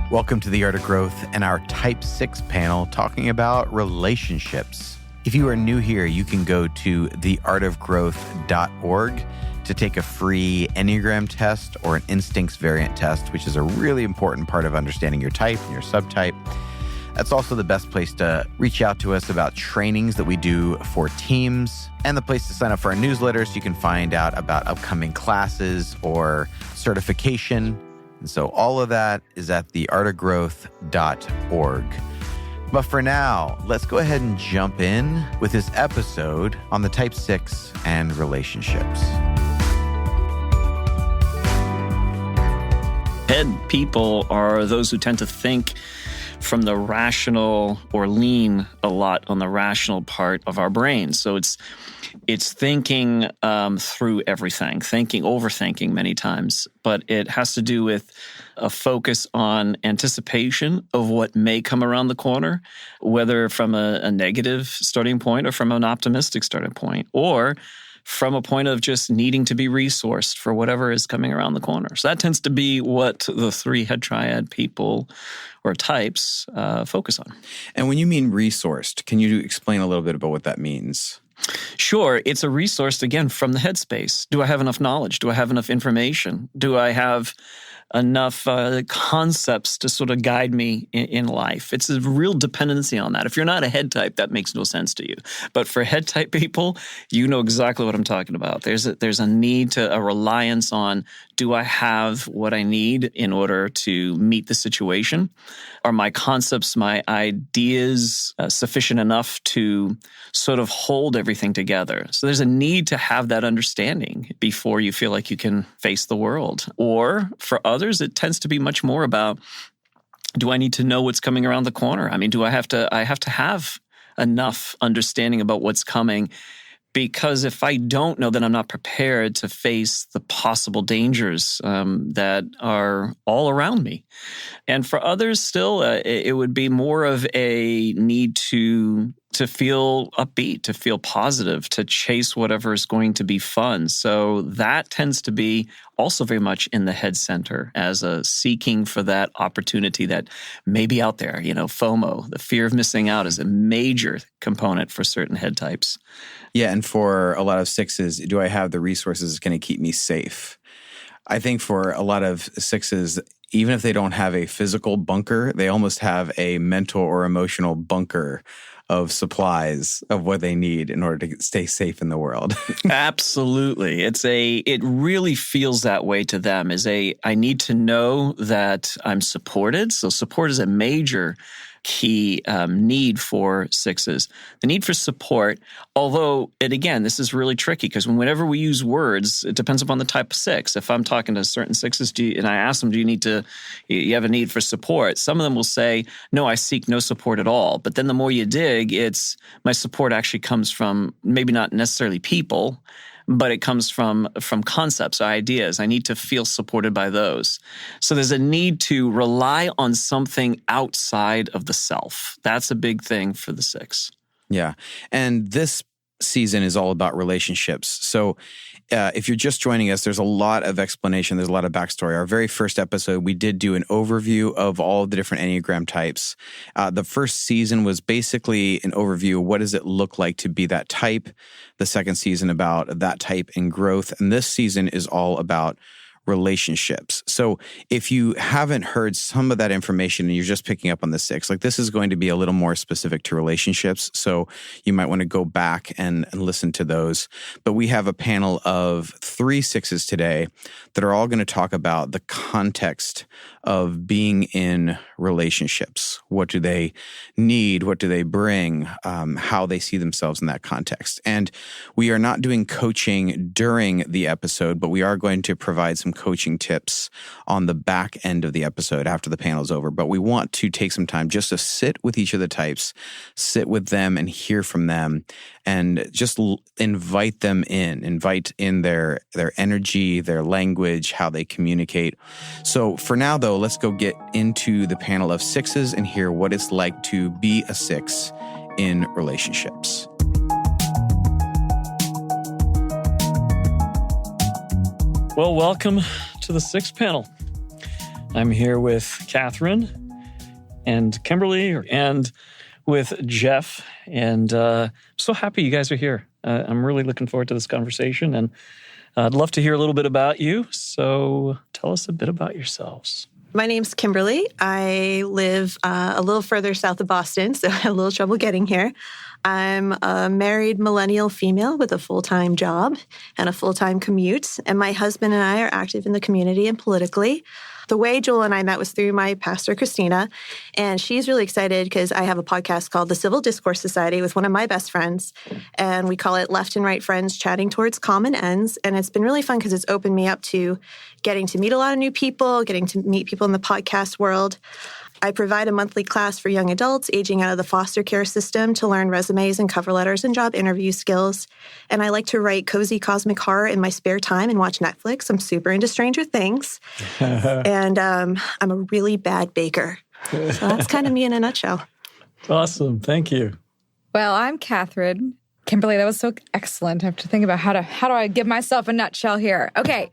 Welcome to The Art of Growth and our Type 6 panel talking about relationships. If you are new here, you can go to theartofgrowth.org to take a free Enneagram test or an Instincts variant test, which is a really important part of understanding your type and your subtype. That's also the best place to reach out to us about trainings that we do for teams, and the place to sign up for our newsletter so you can find out about upcoming classes or certification. And so all of that is at theartofgrowth.org. But for now, let's go ahead and jump in with this episode on the Type 6 and relationships. Head people are those who tend to think from the rational or lean a lot on the rational part of our brain. So it's thinking through everything, overthinking many times, but it has to do with a focus on anticipation of what may come around the corner, whether from a negative starting point or from an optimistic starting point, or from a point of just needing to be resourced for whatever is coming around the corner. So that tends to be what the three head triad people or types focus on. And when you mean resourced, can you explain a little bit about what that means? Sure. It's a resource, again, from the headspace. Do I have enough knowledge? Do I have enough information? Do I have enough concepts to sort of guide me in life? It's a real dependency on that. If you're not a head type, that makes no sense to you. But for head type people, you know exactly what I'm talking about. There's a need to a reliance on, do I have what I need in order to meet the situation? Are my concepts, my ideas sufficient enough to sort of hold everything together? So there's a need to have that understanding before you feel like you can face the world. Or for others, it tends to be much more about, do I need to know what's coming around the corner? I mean, I have to have enough understanding about what's coming, because if I don't know, then I'm not prepared to face the possible dangers that are all around me. And for others still, it would be more of a need to feel upbeat, to feel positive, to chase whatever is going to be fun. So that tends to be also very much in the head center as a seeking for that opportunity that may be out there. You know, FOMO, the fear of missing out, is a major component for certain head types. Yeah, and for a lot of sixes, do I have the resources that's going to keep me safe? I think for a lot of sixes, even if they don't have a physical bunker, they almost have a mental or emotional bunker of supplies of what they need in order to stay safe in the world. Absolutely. It really feels that way to them, I need to know that I'm supported. So support is a major key need for sixes. The need for support, although, and again, this is really tricky because whenever we use words, it depends upon the type of six. If I'm talking to certain sixes, and I ask them, you have a need for support? Some of them will say, no, I seek no support at all. But then the more you dig, my support actually comes from maybe not necessarily people, but it comes from concepts, ideas. I need to feel supported by those. So there's a need to rely on something outside of the self. That's a big thing for the six. Yeah. And this season is all about relationships. So if you're just joining us, there's a lot of explanation. There's a lot of backstory. Our very first episode, we did do an overview of all of the different Enneagram types. The first season was basically an overview. What does it look like to be that type? The second season about that type and growth. And this season is all about relationships. So if you haven't heard some of that information and you're just picking up on the six, like this is going to be a little more specific to relationships. So you might want to go back and listen to those. But we have a panel of 3 sixes today that are all going to talk about the context of being in relationships. What do they need? What do they bring? How they see themselves in that context. And we are not doing coaching during the episode, but we are going to provide some coaching tips on the back end of the episode after the panel is over. But we want to take some time just to sit with each of the types, sit with them and hear from them, and just invite them in, invite in their energy, their language, how they communicate. So for now, though, let's go get into the panel of sixes and hear what it's like to be a six in relationships. Well, welcome to the sixth panel. I'm here with Catherine and Kimberly and with Jeff. And I'm so happy you guys are here. I'm really looking forward to this conversation, and I'd love to hear a little bit about you. So tell us a bit about yourselves. My name's Kimberly. I live a little further south of Boston, so I had a little trouble getting here. I'm a married millennial female with a full-time job and a full-time commute, and my husband and I are active in the community and politically. The way Joel and I met was through my pastor, Christina, and she's really excited because I have a podcast called The Civil Discourse Society with one of my best friends, and we call it Left and Right Friends Chatting Towards Common Ends, and it's been really fun because it's opened me up to getting to meet a lot of new people, getting to meet people in the podcast world. I provide a monthly class for young adults aging out of the foster care system to learn resumes and cover letters and job interview skills. And I like to write cozy cosmic horror in my spare time and watch Netflix. I'm super into Stranger Things. And I'm a really bad baker. So that's kind of me in a nutshell. Awesome. Thank you. Well, I'm Catherine. Kimberly, that was so excellent. I have to think about how do I give myself a nutshell here. Okay.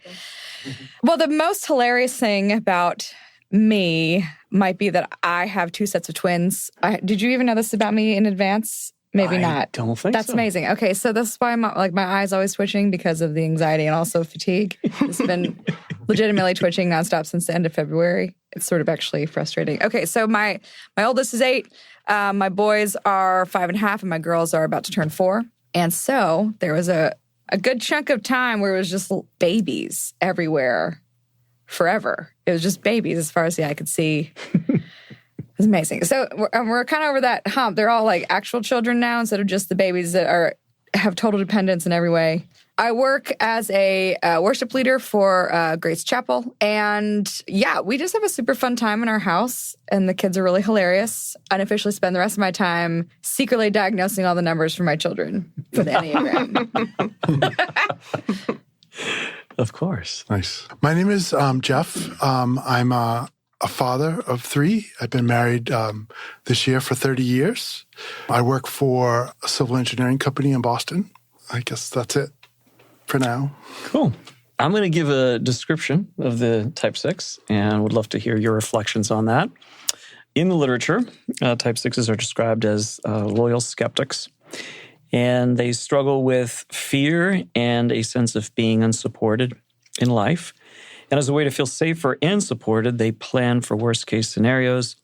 Well, the most hilarious thing about me might be that I have two sets of twins. Did you even know this about me in advance? Maybe not. I don't think That's so. amazing. Okay, so this is why my eyes always twitching because of the anxiety and also fatigue. It's been legitimately twitching nonstop since the end of February. It's sort of actually frustrating. Okay, so my oldest is 8. My boys are 5.5, and my girls are about to turn 4. And so there was a good chunk of time where it was just babies everywhere forever. It was just babies as far as the eye could see. It was amazing. So we're kind of over that hump. They're all like actual children now instead of just the babies that have total dependence in every way. I work as a worship leader for Grace Chapel. And yeah, we just have a super fun time in our house. And the kids are really hilarious. Unofficially spend the rest of my time secretly diagnosing all the numbers for my children for the Enneagram. Of course. Nice. My name is Jeff. I'm a father of 3. I've been married this year for 30 years. I work for a civil engineering company in Boston. I guess that's it for now. Cool. I'm going to give a description of the type 6 and would love to hear your reflections on that. In the literature, type 6s are described as loyal skeptics, and they struggle with fear and a sense of being unsupported in life. And as a way to feel safer and supported, they plan for worst-case scenarios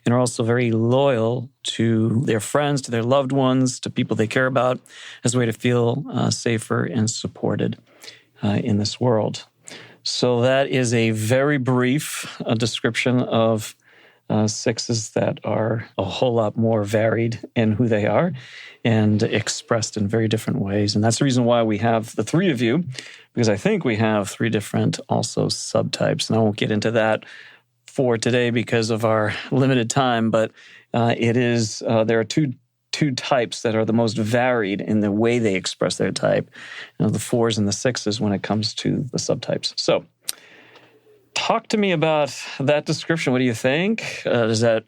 and are also very loyal to their friends, to their loved ones, to people they care about, as a way to feel safer and supported in this world. So that is a very brief description of 6s that are a whole lot more varied in who they are and expressed in very different ways. And that's the reason why we have the 3 of you, because I think we have 3 different also subtypes. And I won't get into that for today because of our limited time, but there are two types that are the most varied in the way they express their type, the 4s and the 6s when it comes to the subtypes. So talk to me about that description. What do you think? Is that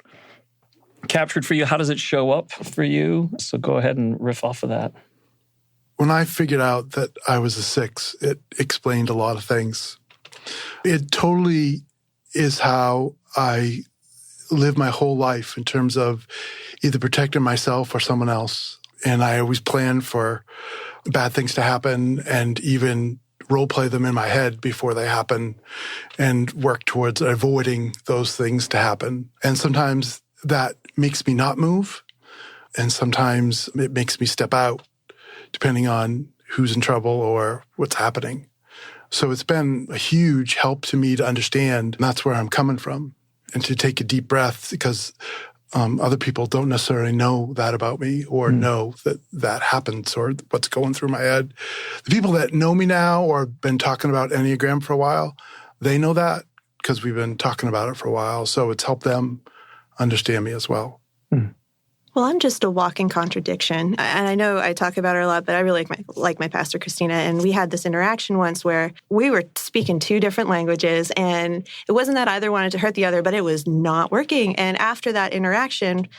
captured for you? How does it show up for you? So go ahead and riff off of that. When I figured out that I was a 6, it explained a lot of things. It totally is how I live my whole life in terms of either protecting myself or someone else. And I always plan for bad things to happen and even role play them in my head before they happen and work towards avoiding those things to happen. And sometimes that makes me not move. And sometimes it makes me step out, depending on who's in trouble or what's happening. So it's been a huge help to me to understand that's where I'm coming from and to take a deep breath because other people don't necessarily know that about me or know that happens or what's going through my head. The people that know me now or have been talking about Enneagram for a while, they know that because we've been talking about it for a while. So it's helped them understand me as well. Well, I'm just a walking contradiction. And I know I talk about her a lot, but I really like my pastor, Christina. And we had this interaction once where we were speaking 2 different languages. And it wasn't that either wanted to hurt the other, but it was not working. And after that interaction,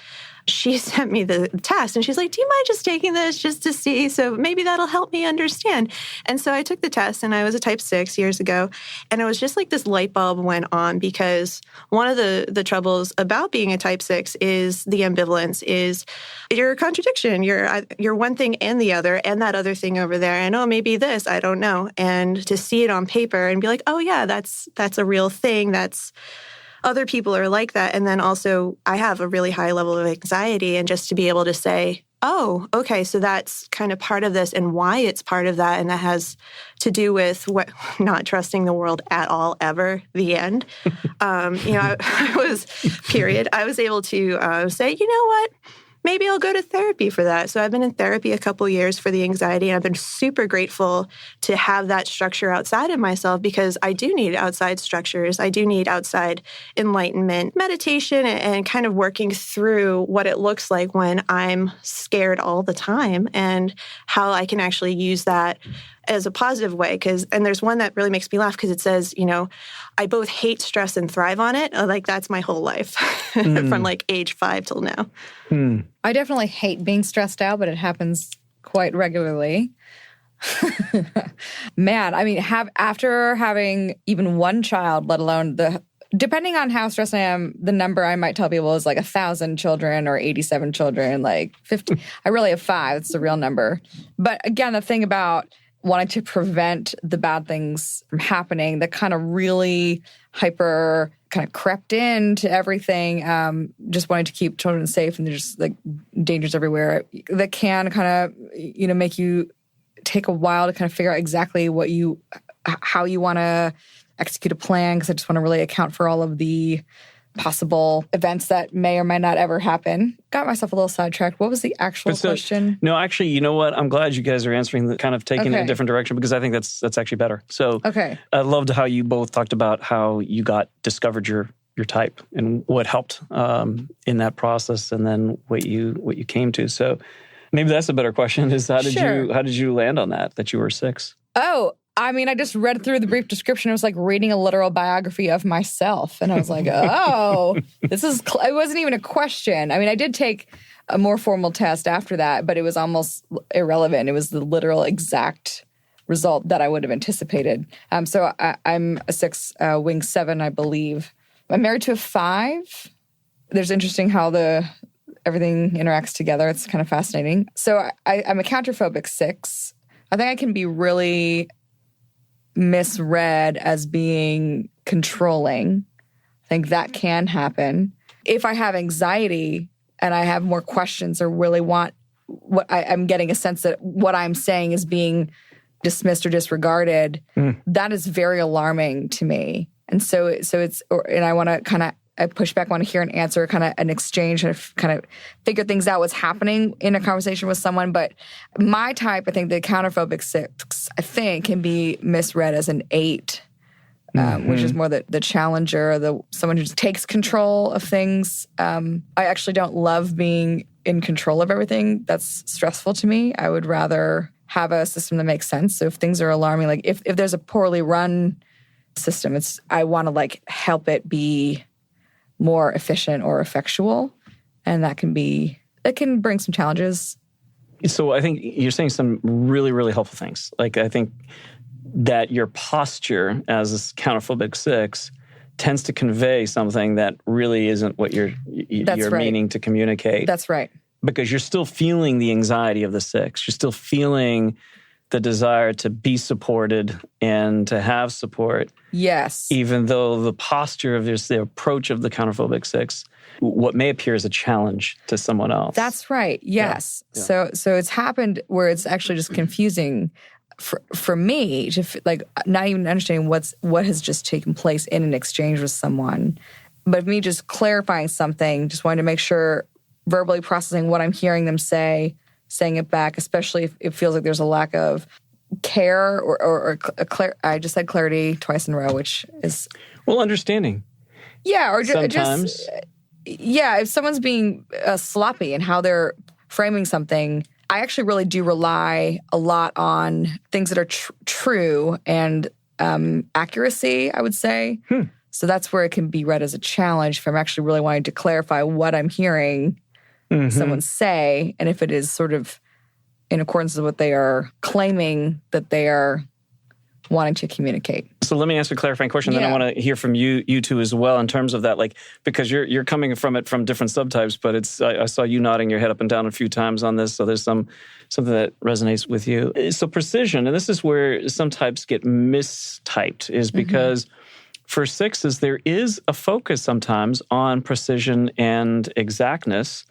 she sent me the test and she's like, do you mind just taking this just to see? So maybe that'll help me understand. And so I took the test, and I was a type 6 years ago. And it was just like this light bulb went on, because one of the troubles about being a type 6 is the ambivalence, is you're a contradiction. You're one thing and the other, and that other thing over there. And oh, maybe this, I don't know. And to see it on paper and be like, oh yeah, that's a real thing. That's other people are like that. And then also I have a really high level of anxiety, and just to be able to say, oh, okay, so that's kind of part of this and why it's part of that. And that has to do with not trusting the world at all, ever, the end. I was able to say, you know what? Maybe I'll go to therapy for that. So I've been in therapy a couple years for the anxiety, and I've been super grateful to have that structure outside of myself, because I do need outside structures. I do need outside enlightenment, meditation, and kind of working through what it looks like when I'm scared all the time, and how I can actually use that as a positive way. And there's one that really makes me laugh, because it says, I both hate stress and thrive on it. Like, that's my whole life from like age 5 till now. I definitely hate being stressed out, but it happens quite regularly. Man, I mean, after having even one child, let alone depending on how stressed I am, the number I might tell people is like 1,000 children or 87 children, like 50. I really have 5. It's the real number. But again, the thing about wanting to prevent the bad things from happening, that kind of really hyper kind of crept into everything, just wanting to keep children safe, and there's like dangers everywhere that can kind of, make you take a while to kind of figure out exactly how you want to execute a plan, because I just want to really account for all of the possible events that may or may not ever happen. Got myself a little sidetracked. What was the actual question? No, actually, you know what? I'm glad you guys are answering the kind of taking it in a different direction, because I think that's actually better. So I loved how you both talked about how you discovered your type and what helped in that process, and then what you came to. So maybe that's a better question, is how did you land on that you were 6? Oh, I mean, I just read through the brief description. It was like reading a literal biography of myself. And I was like, oh, it wasn't even a question. I mean, I did take a more formal test after that, but it was almost irrelevant. It was the literal exact result that I would have anticipated. So I'm a 6, wing 7, I believe. I'm married to a 5. There's interesting how everything interacts together. It's kind of fascinating. So I'm a counterphobic 6. I think I can be really misread as being controlling. I think that can happen. If I have anxiety and I have more questions or really want what I'm getting a sense that what I'm saying is being dismissed or disregarded, that is very alarming to me. And so and I want to I push back, want to hear an answer, kind of an exchange, kind of figure things out, what's happening in a conversation with someone. But my type, I think the counterphobic 6, I think, can be misread as an 8, which is more the challenger, someone who just takes control of things. I actually don't love being in control of everything. That's stressful to me. I would rather have a system that makes sense. So if things are alarming, like if there's a poorly run system, I want to help it be more efficient or effectual, and that can bring some challenges. So I think you're saying some really, really helpful things. Like, I think that your posture as a counterphobic 6 tends to convey something that really isn't what you're meaning to communicate. That's right. Because you're still feeling the anxiety of the 6. You're still feeling the desire to be supported and to have support. Yes. Even though the posture of the approach of the counterphobic 6, what may appear as a challenge to someone else. That's right. Yes. Yeah. So it's happened where it's actually just confusing for me to not even understanding what has just taken place in an exchange with someone, but me just clarifying something, just wanting to make sure, verbally processing what I'm hearing them say, saying it back, especially if it feels like there's a lack of care or I just said clarity twice in a row, which is... Well, understanding. Yeah, or sometimes. If someone's being sloppy in how they're framing something, I actually really do rely a lot on things that are true and accuracy, I would say. So that's where it can be read as a challenge if I'm actually really wanting to clarify what I'm hearing someone say, and if it is sort of in accordance with what they are claiming that they are wanting to communicate. So let me ask a clarifying question. Then I want to hear from you two as well in terms of that, like, because you're coming from it from different subtypes, but I saw you nodding your head up and down a few times on this. So there's something that resonates with you. So precision, and this is where some types get mistyped, is because for sixes, there is a focus sometimes on precision and exactness,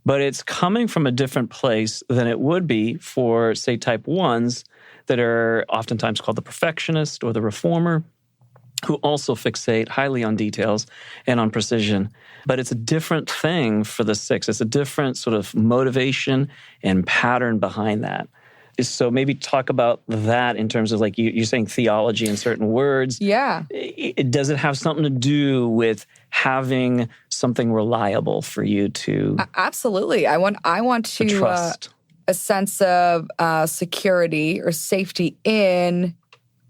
but it's coming from a different place than it would be for, say, type ones that are oftentimes called the perfectionist or the reformer, who also fixate highly on details and on precision. But it's a different thing for the six. It's a different sort of motivation and pattern behind that. So maybe talk about that in terms of, like, you're saying theology in certain words. Yeah. Does it have something to do with having something reliable for you to Absolutely. I want to trust? A sense of security or safety in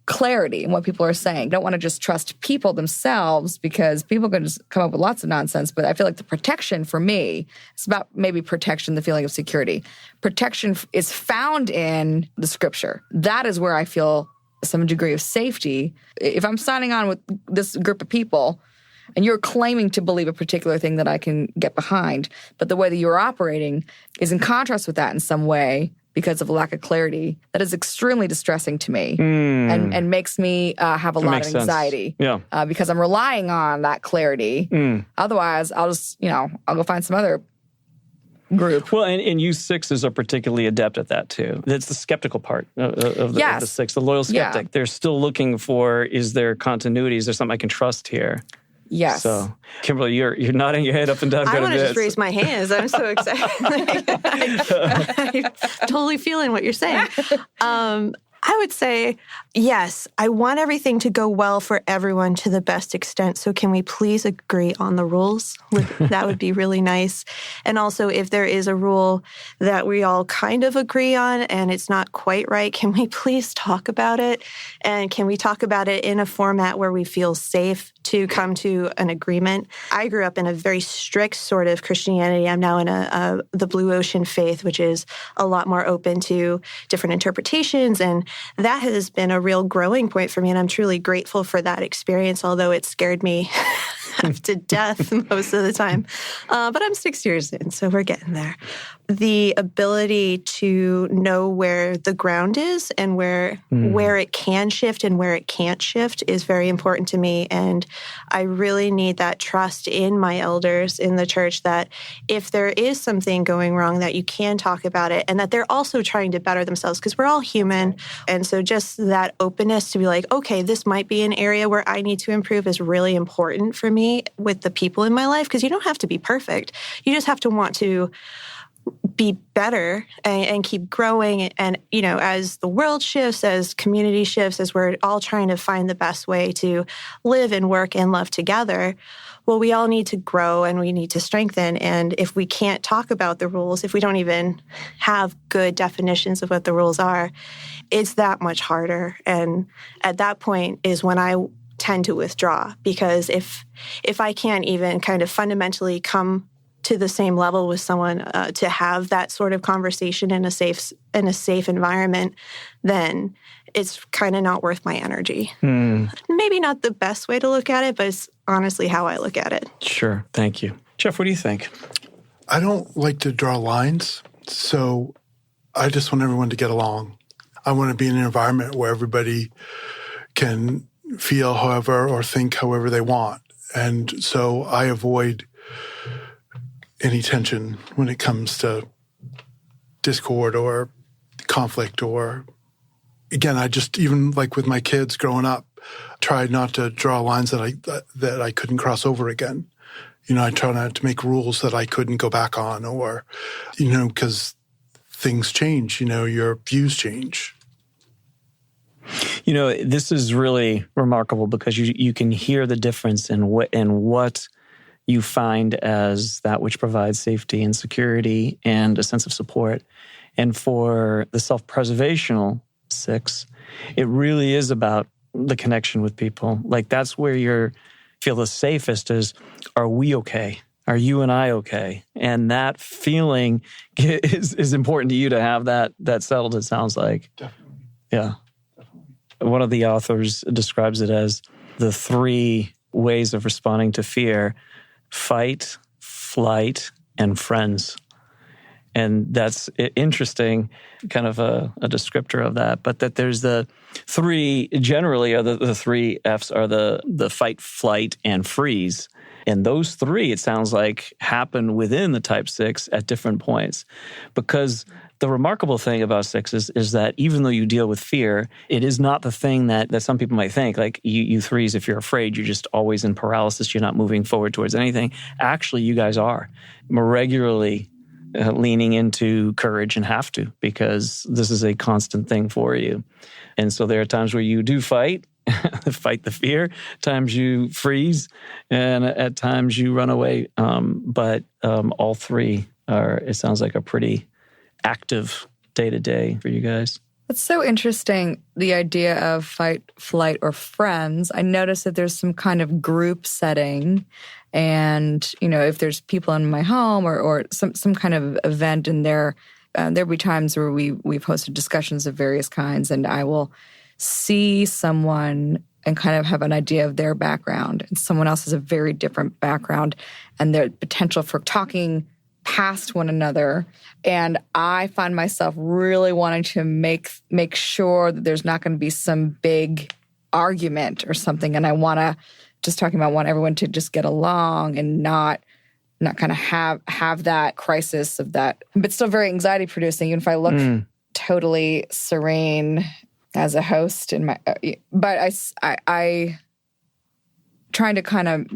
clarity in what people are saying. Don't want to just trust people themselves, because people can just come up with lots of nonsense. But I feel like the protection for me, it's about maybe protection, the feeling of security. Protection is found in the scripture. That is where I feel some degree of safety. If I'm signing on with this group of people, and you're claiming to believe a particular thing that I can get behind, but the way that you're operating is in contrast with that in some way because of a lack of clarity, that is extremely distressing to me and makes me have a lot of anxiety. Yeah. Because I'm relying on that clarity. Otherwise, I'll just, I'll go find some other group. Well, and you sixes are particularly adept at that too. That's the skeptical part of the six, the loyal skeptic. Yeah. They're still looking for, is there continuity? Is there something I can trust here? Yes. So, Kimberly, you're nodding your head up and down. I want to just raise my hands. I'm so excited. I'm totally feeling what you're saying. I would say, yes, I want everything to go well for everyone to the best extent. So can we please agree on the rules? That would be really nice. And also, if there is a rule that we all kind of agree on and it's not quite right, can we please talk about it? And can we talk about it in a format where we feel safe to come to an agreement? I grew up in a very strict sort of Christianity. I'm now in the Blue Ocean faith, which is a lot more open to different interpretations. And that has been a real growing point for me. And I'm truly grateful for that experience, although it scared me to death most of the time. But I'm 6 years in, so we're getting there. The ability to know where the ground is and where it can shift and where it can't shift is very important to me. And I really need that trust in my elders in the church that if there is something going wrong, that you can talk about it and that they're also trying to better themselves, because we're all human. And so just that openness to be like, okay, this might be an area where I need to improve is really important for me with the people in my life, because you don't have to be perfect. You just have to want to be better and keep growing. And, as the world shifts, as community shifts, as we're all trying to find the best way to live and work and love together, well, we all need to grow and we need to strengthen. And if we can't talk about the rules, if we don't even have good definitions of what the rules are, it's that much harder. And at that point is when I tend to withdraw, because if I can't even kind of fundamentally come to the same level with someone to have that sort of conversation in a safe environment, then it's kind of not worth my energy. Maybe not the best way to look at it, but it's honestly how I look at it. Sure. Thank you. Jeff, what do you think? I don't like to draw lines, so I just want everyone to get along. I want to be in an environment where everybody can feel however or think however they want. And so I avoid any tension when it comes to discord or conflict. Or again, I just, even like with my kids growing up, tried not to draw lines that I couldn't cross over again. I try not to make rules that I couldn't go back on, or, because things change, your views change. This is really remarkable because you can hear the difference in what you find as that which provides safety and security and a sense of support. And for the self-preservational six, it really is about the connection with people. Like, that's where you feel the safest is, are we okay? Are you and I okay? And that feeling is important to you to have that settled, it sounds like. Definitely. Yeah. One of the authors describes it as the 3 ways of responding to fear: fight, flight, and friends. And that's interesting, kind of a descriptor of that. But that there's the 3, generally, are the 3 Fs are the fight, flight, and freeze. And those 3, it sounds like, happen within the type 6 at different points. Because the remarkable thing about 6 is that even though you deal with fear, it is not the thing that some people might think. Like you 3s, if you're afraid, you're just always in paralysis. You're not moving forward towards anything. Actually, you guys are more regularly leaning into courage and have to, because this is a constant thing for you. And so there are times where you do fight the fear, times you freeze, and at times you run away. But all 3 are, it sounds like, a pretty active day-to-day for you guys. It's so interesting, the idea of fight, flight, or friends. I noticed that there's some kind of group setting. And, if there's people in my home or some kind of event in there, there'll be times where we've hosted discussions of various kinds, and I will see someone and kind of have an idea of their background. And someone else has a very different background, and their potential for talking past one another. And I find myself really wanting to make sure that there's not going to be some big argument or something. And I want everyone to just get along and not kind of have that crisis of that, but still very anxiety producing. Even if I look totally serene as a host but I trying to kind of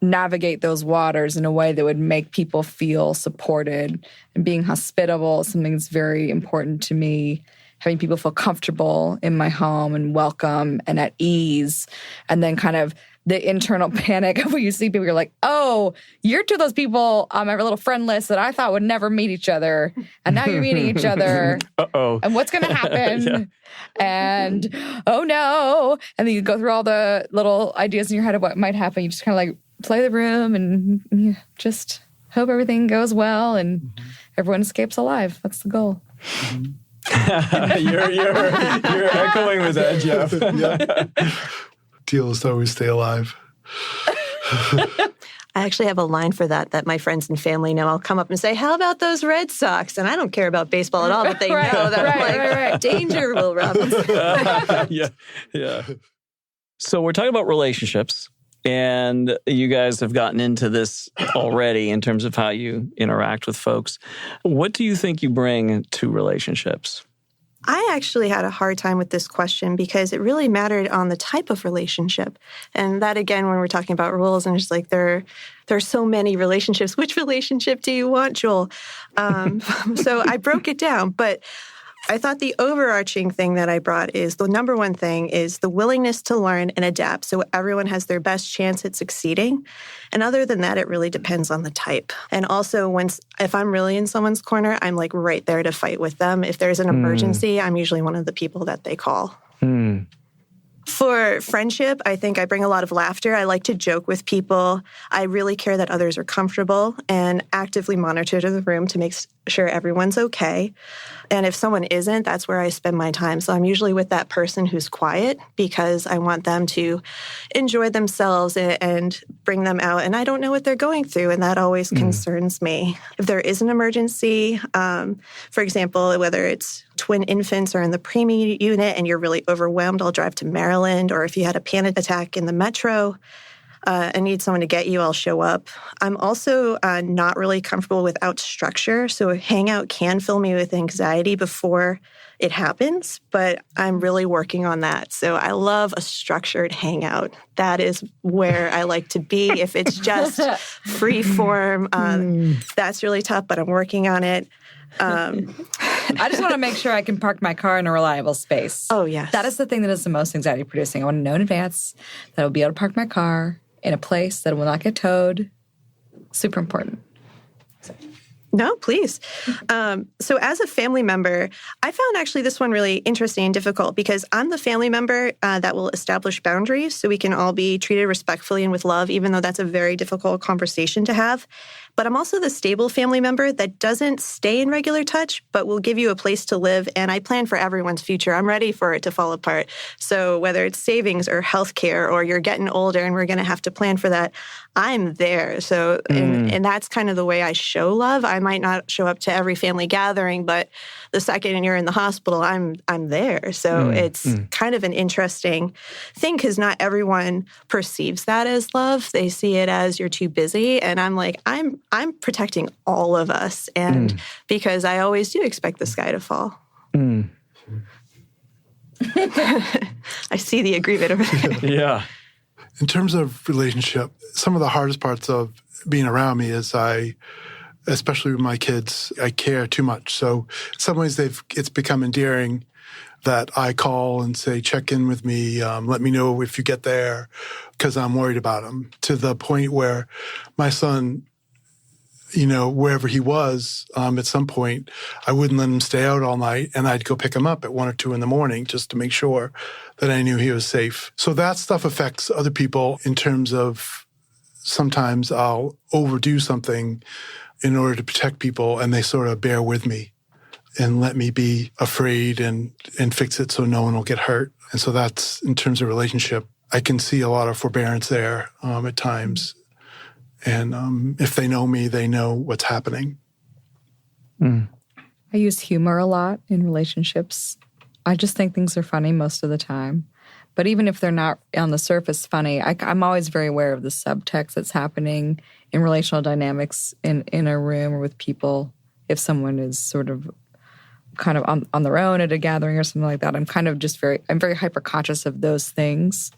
navigate those waters in a way that would make people feel supported, and being hospitable is something that's very important to me. Having people feel comfortable in my home and welcome and at ease. And then kind of the internal panic of when you see people, you're like, oh, you're 2 of those people on my little friend list that I thought would never meet each other. And now you're meeting each other. Uh-oh. And what's going to happen? Yeah. And, oh no. And then you go through all the little ideas in your head of what might happen. You just kind of like play the room and you just hope everything goes well and everyone escapes alive. That's the goal. You're echoing with that, Jeff. Yeah. Deal is to always stay alive. I actually have a line for that my friends and family know. I'll come up and say, how about those Red Sox? And I don't care about baseball at all, but they know that I'm danger, Will Robinson. Yeah. So we're talking about relationships, and you guys have gotten into this already in terms of how you interact with folks. What do you think you bring to relationships? I actually had a hard time with this question because it really mattered on the type of relationship. And that, again, when we're talking about rules, and it's like there are so many relationships. Which relationship do you want, Joel? So I broke it down. But I thought the overarching thing that I brought is the number one thing is the willingness to learn and adapt so everyone has their best chance at succeeding. And other than that, it really depends on the type. And also, if I'm really in someone's corner, I'm like right there to fight with them. If there's an emergency, I'm usually one of the people that they call. For friendship, I think I bring a lot of laughter. I like to joke with people. I really care that others are comfortable and actively monitor the room to make sure everyone's okay. And if someone isn't, that's where I spend my time. So I'm usually with that person who's quiet because I want them to enjoy themselves and bring them out. And I don't know what they're going through, and that always concerns me. If there is an emergency, for example, whether it's twin infants or in the preemie unit and you're really overwhelmed, I'll drive to Maryland. Or if you had a panic attack in the metro, I need someone to get you, I'll show up. I'm also not really comfortable without structure. So a hangout can fill me with anxiety before it happens, but I'm really working on that. So I love a structured hangout. That is where I like to be. If it's just free form, that's really tough, but I'm working on it. I just want to make sure I can park my car in a reliable space. Oh, yes. That is the thing that is the most anxiety producing. I want to know in advance that I'll be able to park my car in a place that will not get towed. Super important. So. No, please. So as a family member, I found actually this one really interesting and difficult because I'm the family member that will establish boundaries so we can all be treated respectfully and with love, even though that's a very difficult conversation to have. But I'm also the stable family member that doesn't stay in regular touch, but will give you a place to live. And I plan for everyone's future. I'm ready for it to fall apart. So whether it's savings or healthcare or you're getting older and we're going to have to plan for that, I'm there. So, and that's kind of the way I show love. I might not show up to every family gathering, but the second you're in the hospital, I'm there. So it's kind of an interesting thing because not everyone perceives that as love. They see it as you're too busy. And I'm like, I'm protecting all of us. And because I always do expect the sky to fall. I see the agreement over there. Yeah. In terms of relationship, some of the hardest parts of being around me is especially with my kids, I care too much. So in some ways it's become endearing that I call and say, check in with me, let me know if you get there, because I'm worried about them, to the point where my son, wherever he was, at some point, I wouldn't let him stay out all night, and I'd go pick him up at 1 or 2 in the morning just to make sure that I knew he was safe. So that stuff affects other people in terms of sometimes I'll overdo something in order to protect people, and they sort of bear with me and let me be afraid and fix it so no one will get hurt. And so that's, in terms of relationship, I can see a lot of forbearance there at times. And if they know me, they know what's happening. I use humor a lot in relationships. I just think things are funny most of the time. But even if they're not on the surface funny, I'm always very aware of the subtext that's happening in relational dynamics in a room or with people. If someone is sort of kind of on their own at a gathering or something like that, I'm kind of just I'm very hyper-conscious of those things.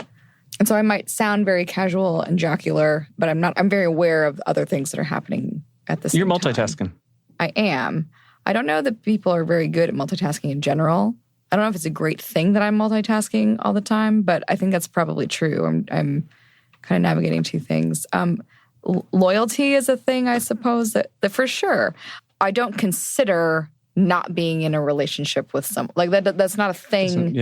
And so I might sound very casual and jocular, but I'm very aware of other things that are happening at the same time. You're multitasking. I am. I don't know that people are very good at multitasking in general. I don't know if it's a great thing that I'm multitasking all the time, but I think that's probably true. I'm kind of navigating two things. Loyalty is a thing, I suppose, that for sure. I don't consider not being in a relationship with someone. Like that's not a thing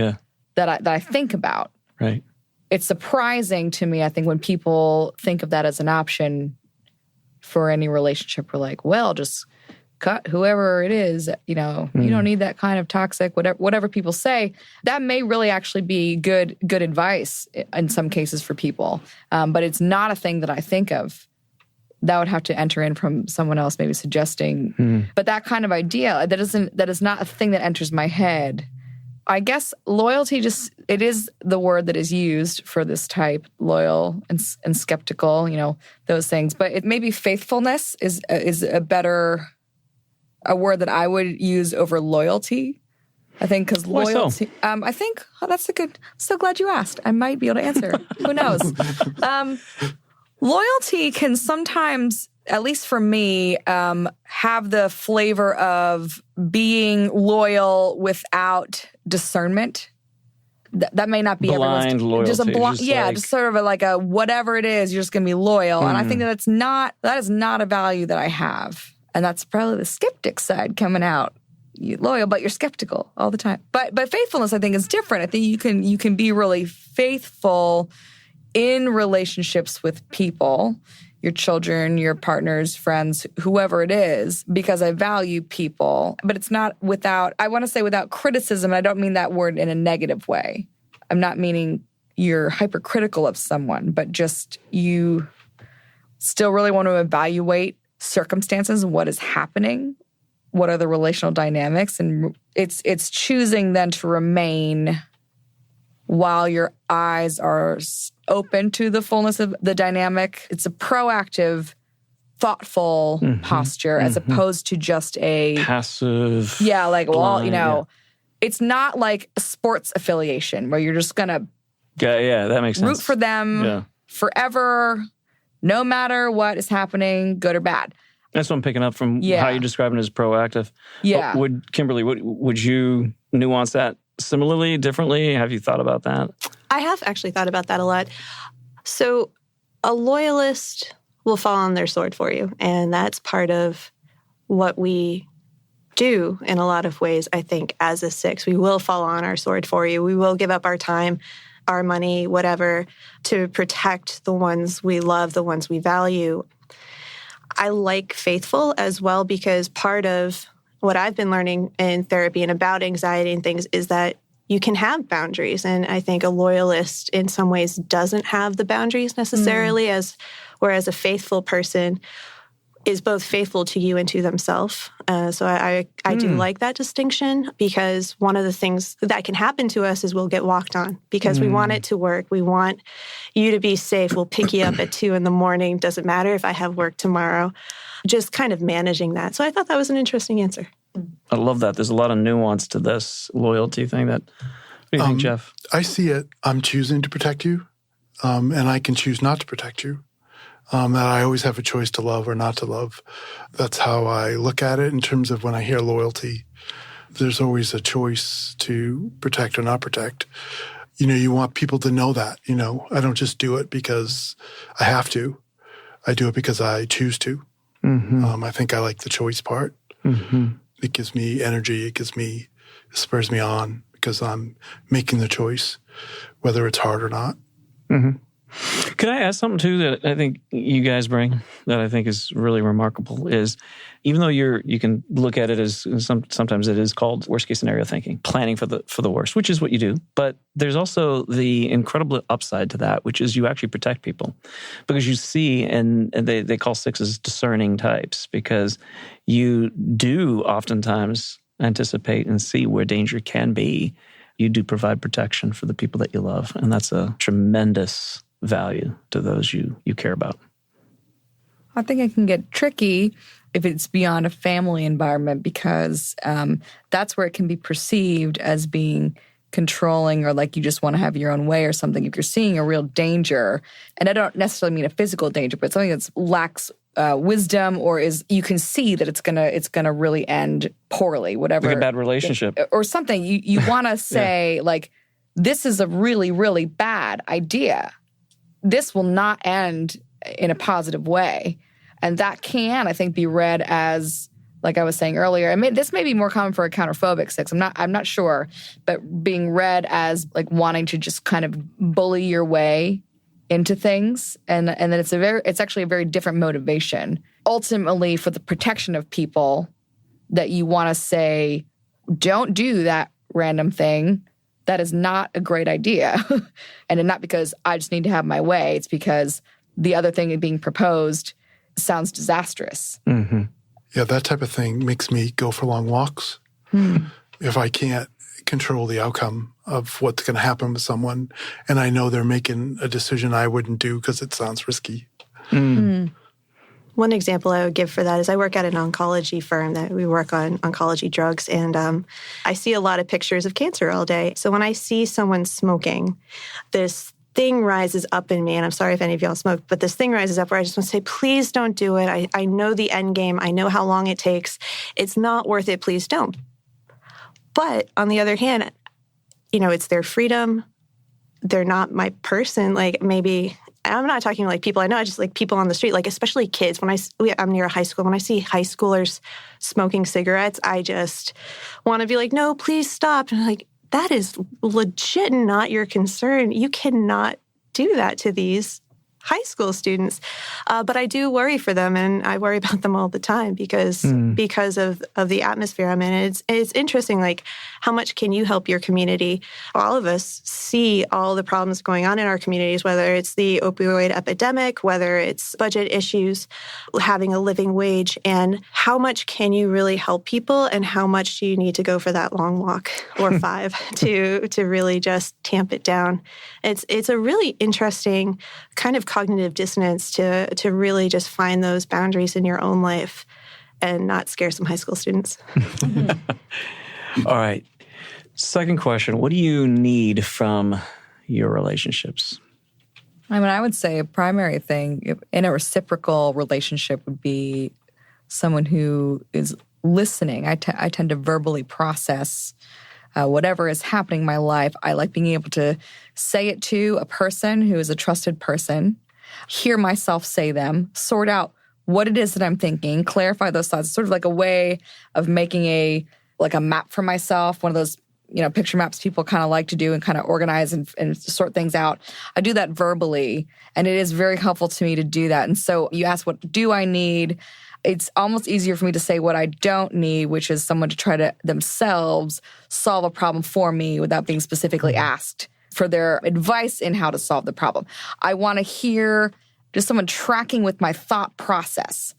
that I think about. Right. It's surprising to me, I think, when people think of that as an option for any relationship. We're like, well, just cut whoever it is, you don't need that kind of toxic, whatever people say. That may really actually be good advice in some cases for people. But it's not a thing that I think of. That would have to enter in from someone else maybe suggesting. But that kind of idea, that is not a thing that enters my head. I guess loyalty it is the word that is used for this type, loyal and skeptical, those things. But it maybe faithfulness is a word that I would use over loyalty. I think because loyalty, I think that's so glad you asked. I might be able to answer. Who knows? Loyalty can sometimes, at least for me, have the flavor of being loyal without discernment. That may not be blind loyalty. Just sort of like a whatever it is, you're just going to be loyal. And I think that is not a value that I have. And that's probably the skeptic side coming out. You're loyal, but you're skeptical all the time. But faithfulness, I think, is different. I think you can be really faithful in relationships with people, your children, your partners, friends, whoever it is, because I value people. But it's not without criticism. I don't mean that word in a negative way. I'm not meaning you're hypercritical of someone, but just you still really want to evaluate circumstances, what is happening, what are the relational dynamics, and it's choosing then to remain while your eyes are open to the fullness of the dynamic. It's a proactive, thoughtful posture as opposed to just a passive. Yeah, like, it's not like a sports affiliation where you're just going to that makes sense. Root for them forever, no matter what is happening, good or bad. That's what I'm picking up from how you're describing it as proactive. Yeah. Kimberly, would you nuance that similarly, differently? Have you thought about that? I have actually thought about that a lot. So a loyalist will fall on their sword for you, and that's part of what we do in a lot of ways, I think, as a six. We will fall on our sword for you. We will give up our time, our money, whatever, to protect the ones we love, the ones we value. I like faithful as well, because part of what I've been learning in therapy and about anxiety and things is that you can have boundaries. And I think a loyalist in some ways doesn't have the boundaries necessarily, whereas a faithful person is both faithful to you and to themselves. So I do like that distinction, because one of the things that can happen to us is we'll get walked on because we want it to work. We want you to be safe. We'll pick you up at 2 a.m. Doesn't matter if I have work tomorrow. Just kind of managing that. So I thought that was an interesting answer. I love that. There's a lot of nuance to this loyalty thing. What do you think, Jeff? I see it. I'm choosing to protect you, and I can choose not to protect you. That I always have a choice to love or not to love. That's how I look at it in terms of when I hear loyalty. There's always a choice to protect or not protect. You want people to know that. I don't just do it because I have to. I do it because I choose to. Mm-hmm. I think I like the choice part. Mm-hmm. It gives me energy. It spurs me on because I'm making the choice, whether it's hard or not. Mm-hmm. Could I ask something too that I think you guys bring that I think is really remarkable is, even though you can look at it as sometimes it is called worst case scenario thinking, planning for the worst, which is what you do. But there's also the incredible upside to that, which is you actually protect people because you see, and they call sixes discerning types, because you do oftentimes anticipate and see where danger can be. You do provide protection for the people that you love, and that's a tremendous value to those you care about. I think it can get tricky if it's beyond a family environment, because that's where it can be perceived as being controlling, or like you just want to have your own way or something. If you're seeing a real danger, and I don't necessarily mean a physical danger, but something that lacks wisdom, or is you can see that it's gonna really end poorly, whatever, like a bad relationship or something. You want to say like, this is a really, really bad idea. This will not end in a positive way. And that can, I think, be read as, like I was saying earlier, this may be more common for a counterphobic six. I'm not sure, but being read as like wanting to just kind of bully your way into things, and then it's actually a very different motivation. Ultimately, for the protection of people, that you want to say, don't do that random thing. That is not a great idea. And not because I just need to have my way. It's because the other thing being proposed sounds disastrous. Mm-hmm. Yeah, that type of thing makes me go for long walks. If I can't control the outcome of what's going to happen with someone, and I know they're making a decision I wouldn't do because it sounds risky. One example I would give for that is I work at an oncology firm that we work on oncology drugs, and I see a lot of pictures of cancer all day. So when I see someone smoking, this thing rises up in me, and I'm sorry if any of y'all smoke, but this thing rises up where I just want to say, please don't do it. I know the end game. I know how long it takes. It's not worth it. Please don't. But on the other hand, it's their freedom. They're not my person. Like, maybe I'm not talking like people I know, just like people on the street, like especially kids. I'm near a high school. When I see high schoolers smoking cigarettes, I just want to be like, no, please stop. And I'm like, that is legit not your concern. You cannot do that to these high school students. But I do worry for them, and I worry about them all the time because of the atmosphere I'm in. It's interesting, like, how much can you help your community? All of us see all the problems going on in our communities, whether it's the opioid epidemic, whether it's budget issues, having a living wage, and how much can you really help people, and how much do you need to go for that long walk or 5 to really just tamp it down? It's a really interesting kind of cognitive dissonance to really just find those boundaries in your own life and not scare some high school students. All right. Second question. What do you need from your relationships? I would say a primary thing in a reciprocal relationship would be someone who is listening. I tend to verbally process whatever is happening in my life. I like being able to say it to a person who is a trusted person, hear myself say them, sort out what it is that I'm thinking, clarify those thoughts. It's sort of like a way of making a map for myself, one of those, picture maps people kind of like to do and kind of organize and sort things out. I do that verbally, and it is very helpful to me to do that. And so you ask, what do I need? It's almost easier for me to say what I don't need, which is someone to try to themselves solve a problem for me without being specifically asked for their advice in how to solve the problem. I want to hear just someone tracking with my thought process.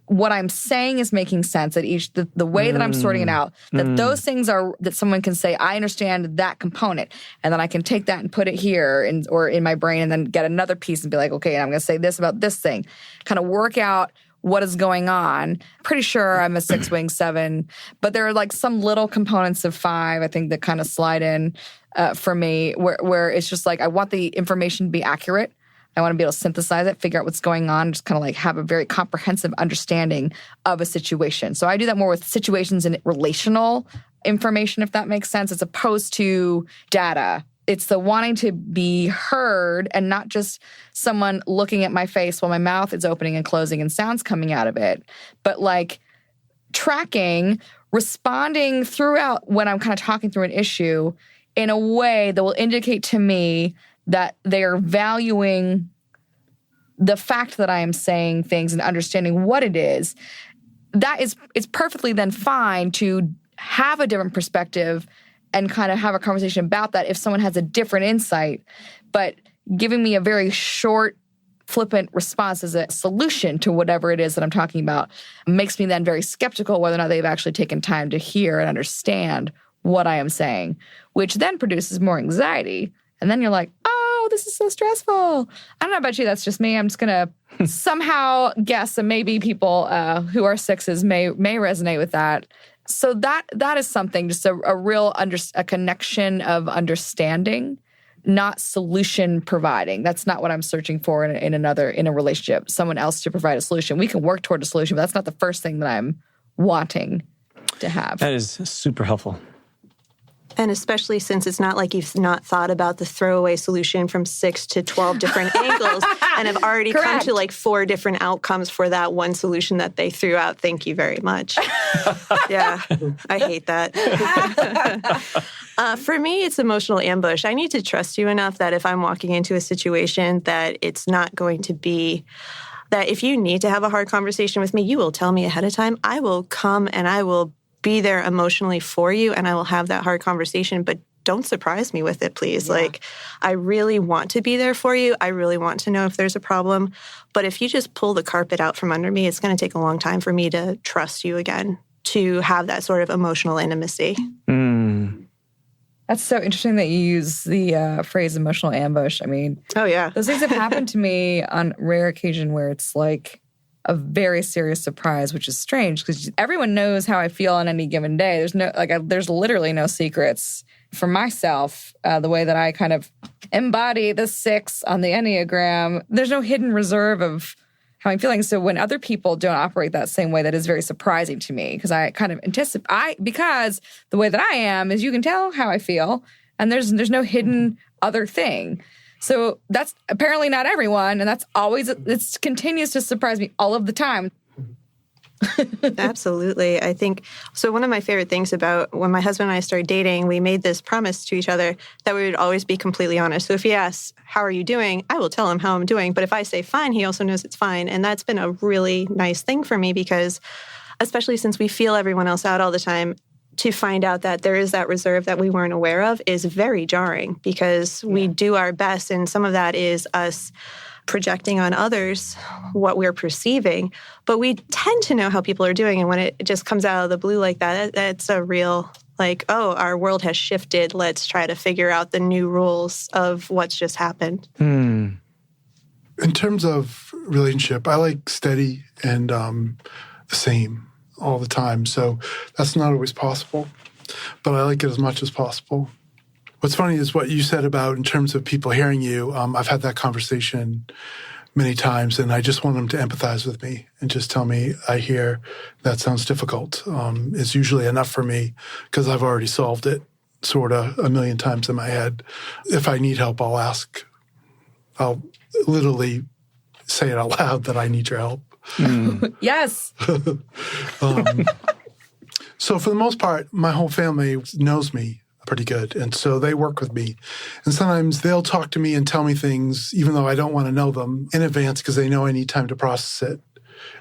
What I'm saying is making sense at the way that I'm sorting it out, that those things are, that someone can say, I understand that component. And then I can take that and put it here or in my brain and then get another piece and be like, okay, I'm going to say this about this thing. Kind of work out what is going on. Pretty sure I'm a 6-wing 7, but there are like some little components of 5, I think, that kind of slide in for me where it's just like, I want the information to be accurate. I want to be able to synthesize it, figure out what's going on, just kind of like have a very comprehensive understanding of a situation. So I do that more with situations and relational information, if that makes sense, as opposed to data. It's the wanting to be heard and not just someone looking at my face while my mouth is opening and closing and sounds coming out of it, but like tracking, responding throughout when I'm kind of talking through an issue in a way that will indicate to me that they are valuing the fact that I am saying things and understanding what it is. It's perfectly then fine to have a different perspective and kind of have a conversation about that if someone has a different insight. But giving me a very short, flippant response as a solution to whatever it is that I'm talking about makes me then very skeptical whether or not they've actually taken time to hear and understand what I am saying, which then produces more anxiety. And then you're like, oh, this is so stressful. I don't know about you. That's just me. I'm just going to somehow guess, and maybe people who are 6s may resonate with that. So that is something, just a real a connection of understanding, not solution providing. That's not what I'm searching for in a relationship. Someone else to provide a solution. We can work toward a solution, but that's not the first thing that I'm wanting to have. That is super helpful. And especially since it's not like you've not thought about the throwaway solution from 6 to 12 different angles and have already come to like 4 different outcomes for that one solution that they threw out. Thank you very much. Yeah, I hate that. For me, it's emotional ambush. I need to trust you enough that if I'm walking into a situation that it's not going to be that if you need to have a hard conversation with me, you will tell me ahead of time. I will come and I will be there emotionally for you, and I will have that hard conversation, but don't surprise me with it, please. Yeah. Like, I really want to be there for you. I really want to know if there's a problem. But if you just pull the carpet out from under me, it's going to take a long time for me to trust you again, to have that sort of emotional intimacy. That's so interesting that you use the phrase emotional ambush. I mean, oh yeah, those things have happened to me on rare occasion where it's like a very serious surprise, which is strange because everyone knows how I feel on any given day. There's literally no secrets for myself. The way that I kind of embody the 6 on the Enneagram, there's no hidden reserve of how I'm feeling. So when other people don't operate that same way, that is very surprising to me because I kind of anticipate. Because the way that I am is you can tell how I feel, and there's no hidden other thing. So that's apparently not everyone, and that's always, it continues to surprise me all of the time. Absolutely. I think, so one of my favorite things about when my husband and I started dating, we made this promise to each other that we would always be completely honest. So if he asks, how are you doing? I will tell him how I'm doing. But if I say fine, he also knows it's fine. And that's been a really nice thing for me because, especially since we feel everyone else out all the time, to find out that there is that reserve that we weren't aware of is very jarring because we do our best. And some of that is us projecting on others what we're perceiving. But we tend to know how people are doing. And when it just comes out of the blue like that, that's a real, like, oh, our world has shifted. Let's try to figure out the new rules of what's just happened. In terms of relationship, I like steady and the same all the time. So that's not always possible, but I like it as much as possible. What's funny is what you said about in terms of people hearing you. I've had that conversation many times, and I just want them to empathize with me and just tell me, I hear that sounds difficult. It's usually enough for me because I've already solved it sort of a million times in my head. If I need help, I'll ask. I'll literally say it out loud that I need your help. Yes. So for the most part, my whole family knows me pretty good. And so they work with me. And sometimes they'll talk to me and tell me things, even though I don't want to know them, in advance because they know I need time to process it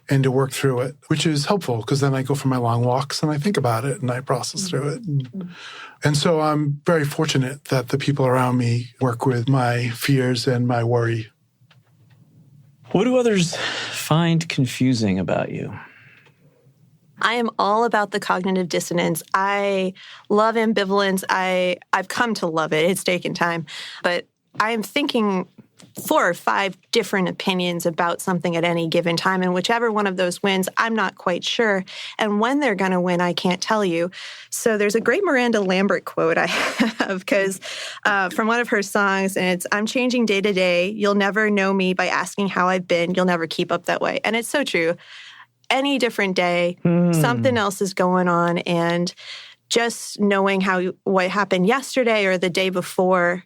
and to work through it, which is helpful because then I go for my long walks and I think about it and I process through it. And so I'm very fortunate that the people around me work with my fears and my worry. What do others find confusing about you? I am all about the cognitive dissonance. I love ambivalence. I've come to love it. It's taken time. But I am thinking 4 or 5 different opinions about something at any given time. And whichever one of those wins, I'm not quite sure. And when they're going to win, I can't tell you. So there's a great Miranda Lambert quote I have because from one of her songs, and it's, "I'm changing day to day. You'll never know me by asking how I've been. You'll never keep up that way." And it's so true. Any different day, something else is going on. And just knowing what happened yesterday or the day before,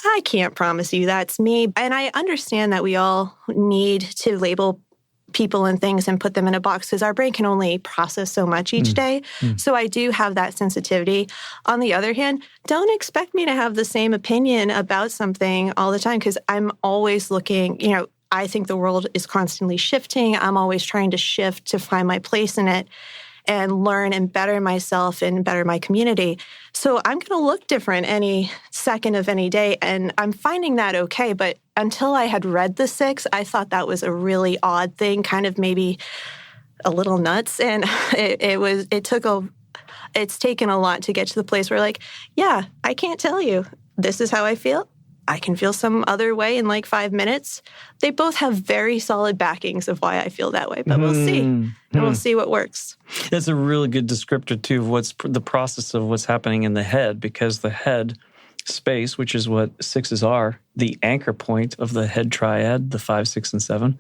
I can't promise you that's me. And I understand that we all need to label people and things and put them in a box because our brain can only process so much each day. So I do have that sensitivity. On the other hand, don't expect me to have the same opinion about something all the time because I'm always looking, I think the world is constantly shifting. I'm always trying to shift to find my place in it and learn and better myself and better my community. So I'm going to look different any second of any day, and I'm finding that okay. But until I had read The Six, I thought that was a really odd thing, kind of maybe a little nuts. And it's taken a lot to get to the place where I can't tell you. This is how I feel. I can feel some other way in 5 minutes. They both have very solid backings of why I feel that way, but we'll see. And we'll see what works. That's a really good descriptor, too, of what's the process of what's happening in the head, because the head space, which is what sixes are, the anchor point of the head triad, the 5, 6, and 7.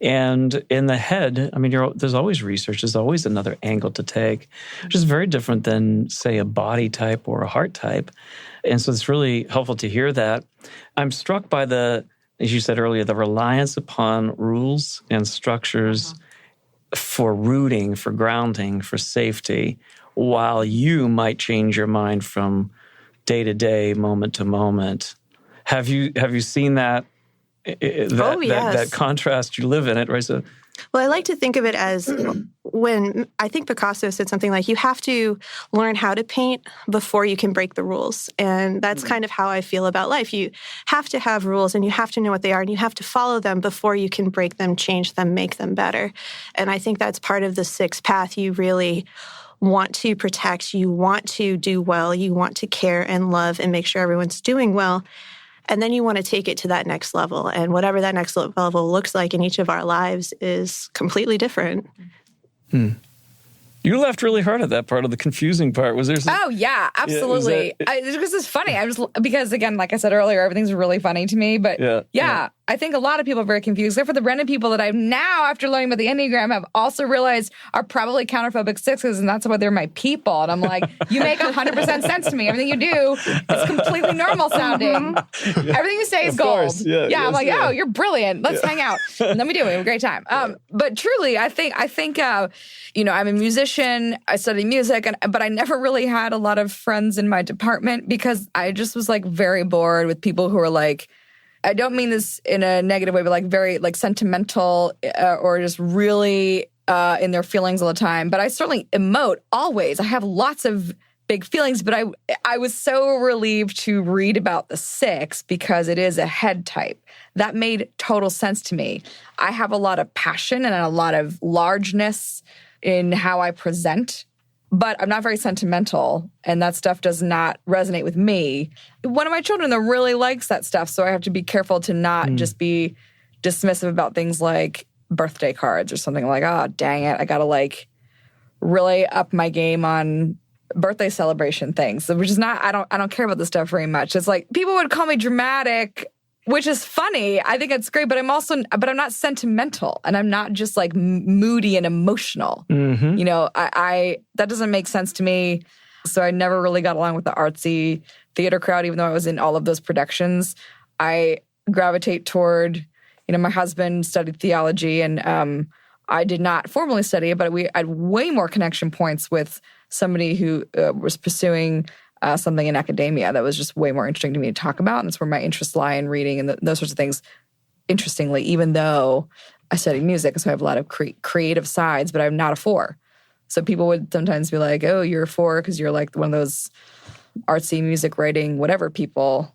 And in the head, there's always research. There's always another angle to take, which is very different than, say, a body type or a heart type. And so it's really helpful to hear that. I'm struck by as you said earlier, the reliance upon rules and structures for rooting, for grounding, for safety, while you might change your mind from day to day, moment to moment. Have you seen that? Yes. That contrast, you live in it, right? So, well, I like to think of it as when I think Picasso said something like, you have to learn how to paint before you can break the rules. And that's kind of how I feel about life. You have to have rules and you have to know what they are and you have to follow them before you can break them, change them, make them better. And I think that's part of the sixth path. You really want to protect, you want to do well, you want to care and love and make sure everyone's doing well. And then you want to take it to that next level. And whatever that next level looks like in each of our lives is completely different. You laughed really hard at that part of the confusing part. Was there some... Oh, yeah, absolutely. This is funny. Because, again, like I said earlier, everything's really funny to me. But, yeah, I think a lot of people are very confused. Except for the random people that I've now, after learning about the Enneagram, have also realized are probably counterphobic sixes, and that's why they're my people. And I'm like, you make 100% sense to me. Everything you do is completely normal sounding. Everything you say is gold. I'm like, oh, you're brilliant. Let's hang out. And then we do. We have a great time. But truly, I think I'm a musician. I studied music, but I never really had a lot of friends in my department because I just was very bored with people who are I don't mean this in a negative way, but very sentimental or just really in their feelings all the time. But I certainly emote always. I have lots of big feelings, but I was so relieved to read about the six because it is a head type. That made total sense to me. I have a lot of passion and a lot of largeness in how I present, but I'm not very sentimental, and that stuff does not resonate with me. One of my children that really likes that stuff, so I have to be careful to not just be dismissive about things like birthday cards or something like, oh, dang it, I gotta really up my game on birthday celebration things, which is not, I don't care about this stuff very much. It's people would call me dramatic, which is funny. I think it's great, but I'm not sentimental, and I'm not just moody and emotional. Mm-hmm. That doesn't make sense to me. So I never really got along with the artsy theater crowd, even though I was in all of those productions. I gravitate toward, my husband studied theology, and I did not formally study it, but I had way more connection points with somebody who was pursuing something in academia that was just way more interesting to me to talk about. And that's where my interests lie in reading and those sorts of things. Interestingly, even though I studied music, so I have a lot of creative sides, but I'm not a 4. So people would sometimes be like, oh, you're a 4 because you're like one of those artsy music writing whatever people.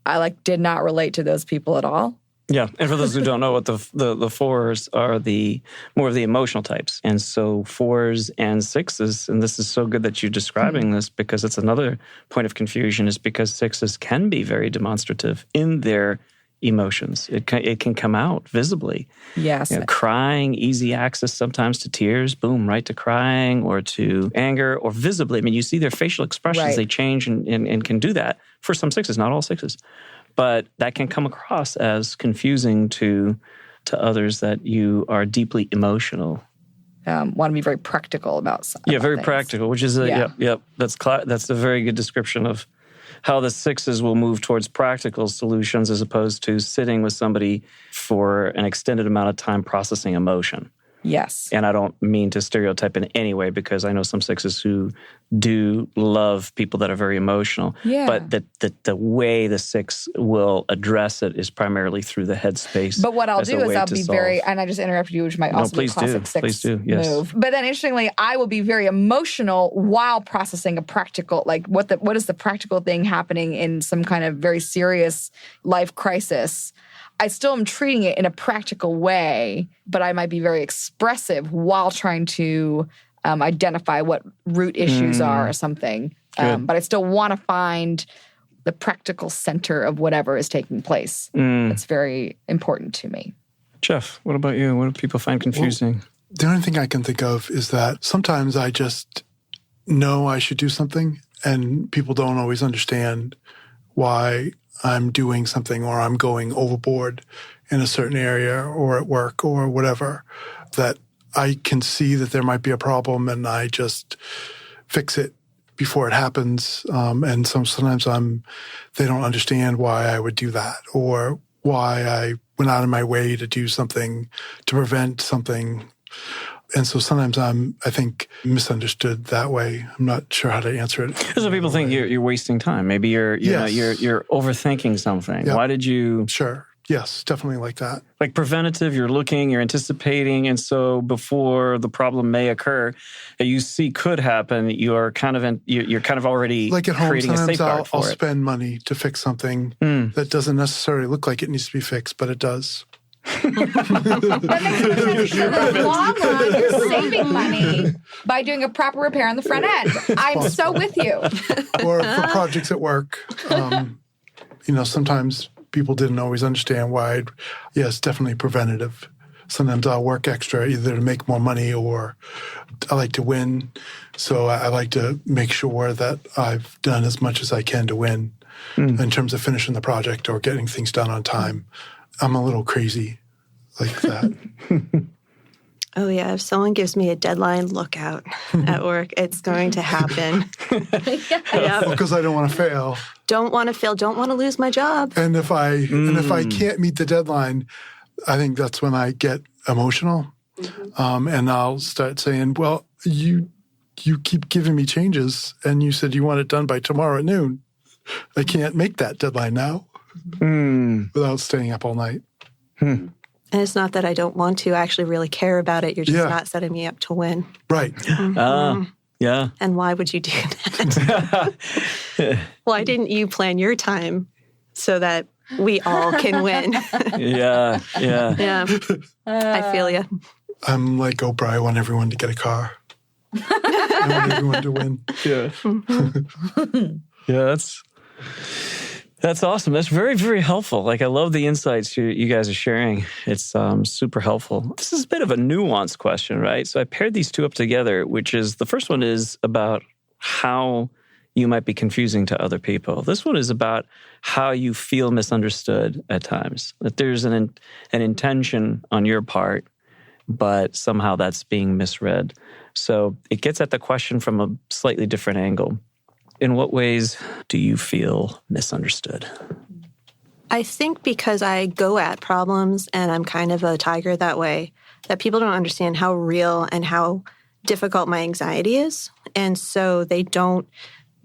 I did not relate to those people at all. Yeah, and for those who don't know, what the 4s are the more of the emotional types, and so 4s and 6s, and this is so good that you're describing this because it's another point of confusion, is because 6s can be very demonstrative in their emotions. It can come out visibly. Yes, crying, easy access sometimes to tears, boom, right to crying or to anger, or visibly. I mean, you see their facial expressions; right. They change and can do that for some 6s, not all 6s. But that can come across as confusing to others that you are deeply emotional. Want to be very practical about very things. Practical, which is yep. That's a very good description of how the 6s will move towards practical solutions as opposed to sitting with somebody for an extended amount of time processing emotion. Yes. And I don't mean to stereotype in any way because I know some 6s who do love people that are very emotional. Yeah. But the way the 6 will address it is primarily through the headspace. But what I'll do is I'll be very, and I just interrupted you, which might also be a classic 6 move. But then interestingly, I will be very emotional while processing a practical, what is the practical thing happening in some kind of very serious life crisis. I still am treating it in a practical way, but I might be very expressive while trying to identify what root issues are or something. But I still want to find the practical center of whatever is taking place. It's very important to me. Jeff, what about you? What do people find confusing? Well, the only thing I can think of is that sometimes I just know I should do something, and people don't always understand why I'm doing something or I'm going overboard in a certain area or at work or whatever, that I can see that there might be a problem and I just fix it before it happens. And sometimes they don't understand why I would do that or why I went out of my way to do something to prevent something. And so sometimes I think, misunderstood that way. I'm not sure how to answer it. So people think you're wasting time. Maybe you're overthinking something. Yep. Why did you? Sure. Yes, definitely like that. Like preventative, you're looking, you're anticipating, and so before the problem may occur that you see could happen, you're kind of already like at home, creating a safeguard for I'll it. spend money to fix something that doesn't necessarily look like it needs to be fixed, but it does. That makes sense. In the long run, you're saving money by doing a proper repair on the front end. I'm so with you. Or for projects at work, sometimes people didn't always understand why. Yes, definitely preventative. Sometimes I'll work extra either to make more money or I like to win. So I like to make sure that I've done as much as I can to win in terms of finishing the project or getting things done on time. I'm a little crazy like that. Oh, yeah. If someone gives me a deadline, look out at work. It's going to happen. Yeah. Because I don't want to fail. Don't want to fail. Don't want to lose my job. And if I can't meet the deadline, I think that's when I get emotional. And I'll start saying, well, you keep giving me changes and you said you want it done by tomorrow at noon. I can't make that deadline now without staying up all night. And it's not that I don't want to. I actually really care about it. You're just not setting me up to win. Right. Yeah. And why would you do that? Why didn't you plan your time so that we all can win? Yeah. I feel you. I'm like Oprah. I want everyone to get a car. I want everyone to win. Yeah. Yeah, that's awesome. That's very, very helpful. Like, I love the insights you guys are sharing. It's super helpful. This is a bit of a nuanced question, right? So I paired these two up together, which is, the first one is about how you might be confusing to other people. This one is about how you feel misunderstood at times. That there's an intention on your part, but somehow that's being misread. So it gets at the question from a slightly different angle. In what ways do you feel misunderstood? I think because I go at problems and I'm kind of a tiger that way, that people don't understand how real and how difficult my anxiety is. And so they don't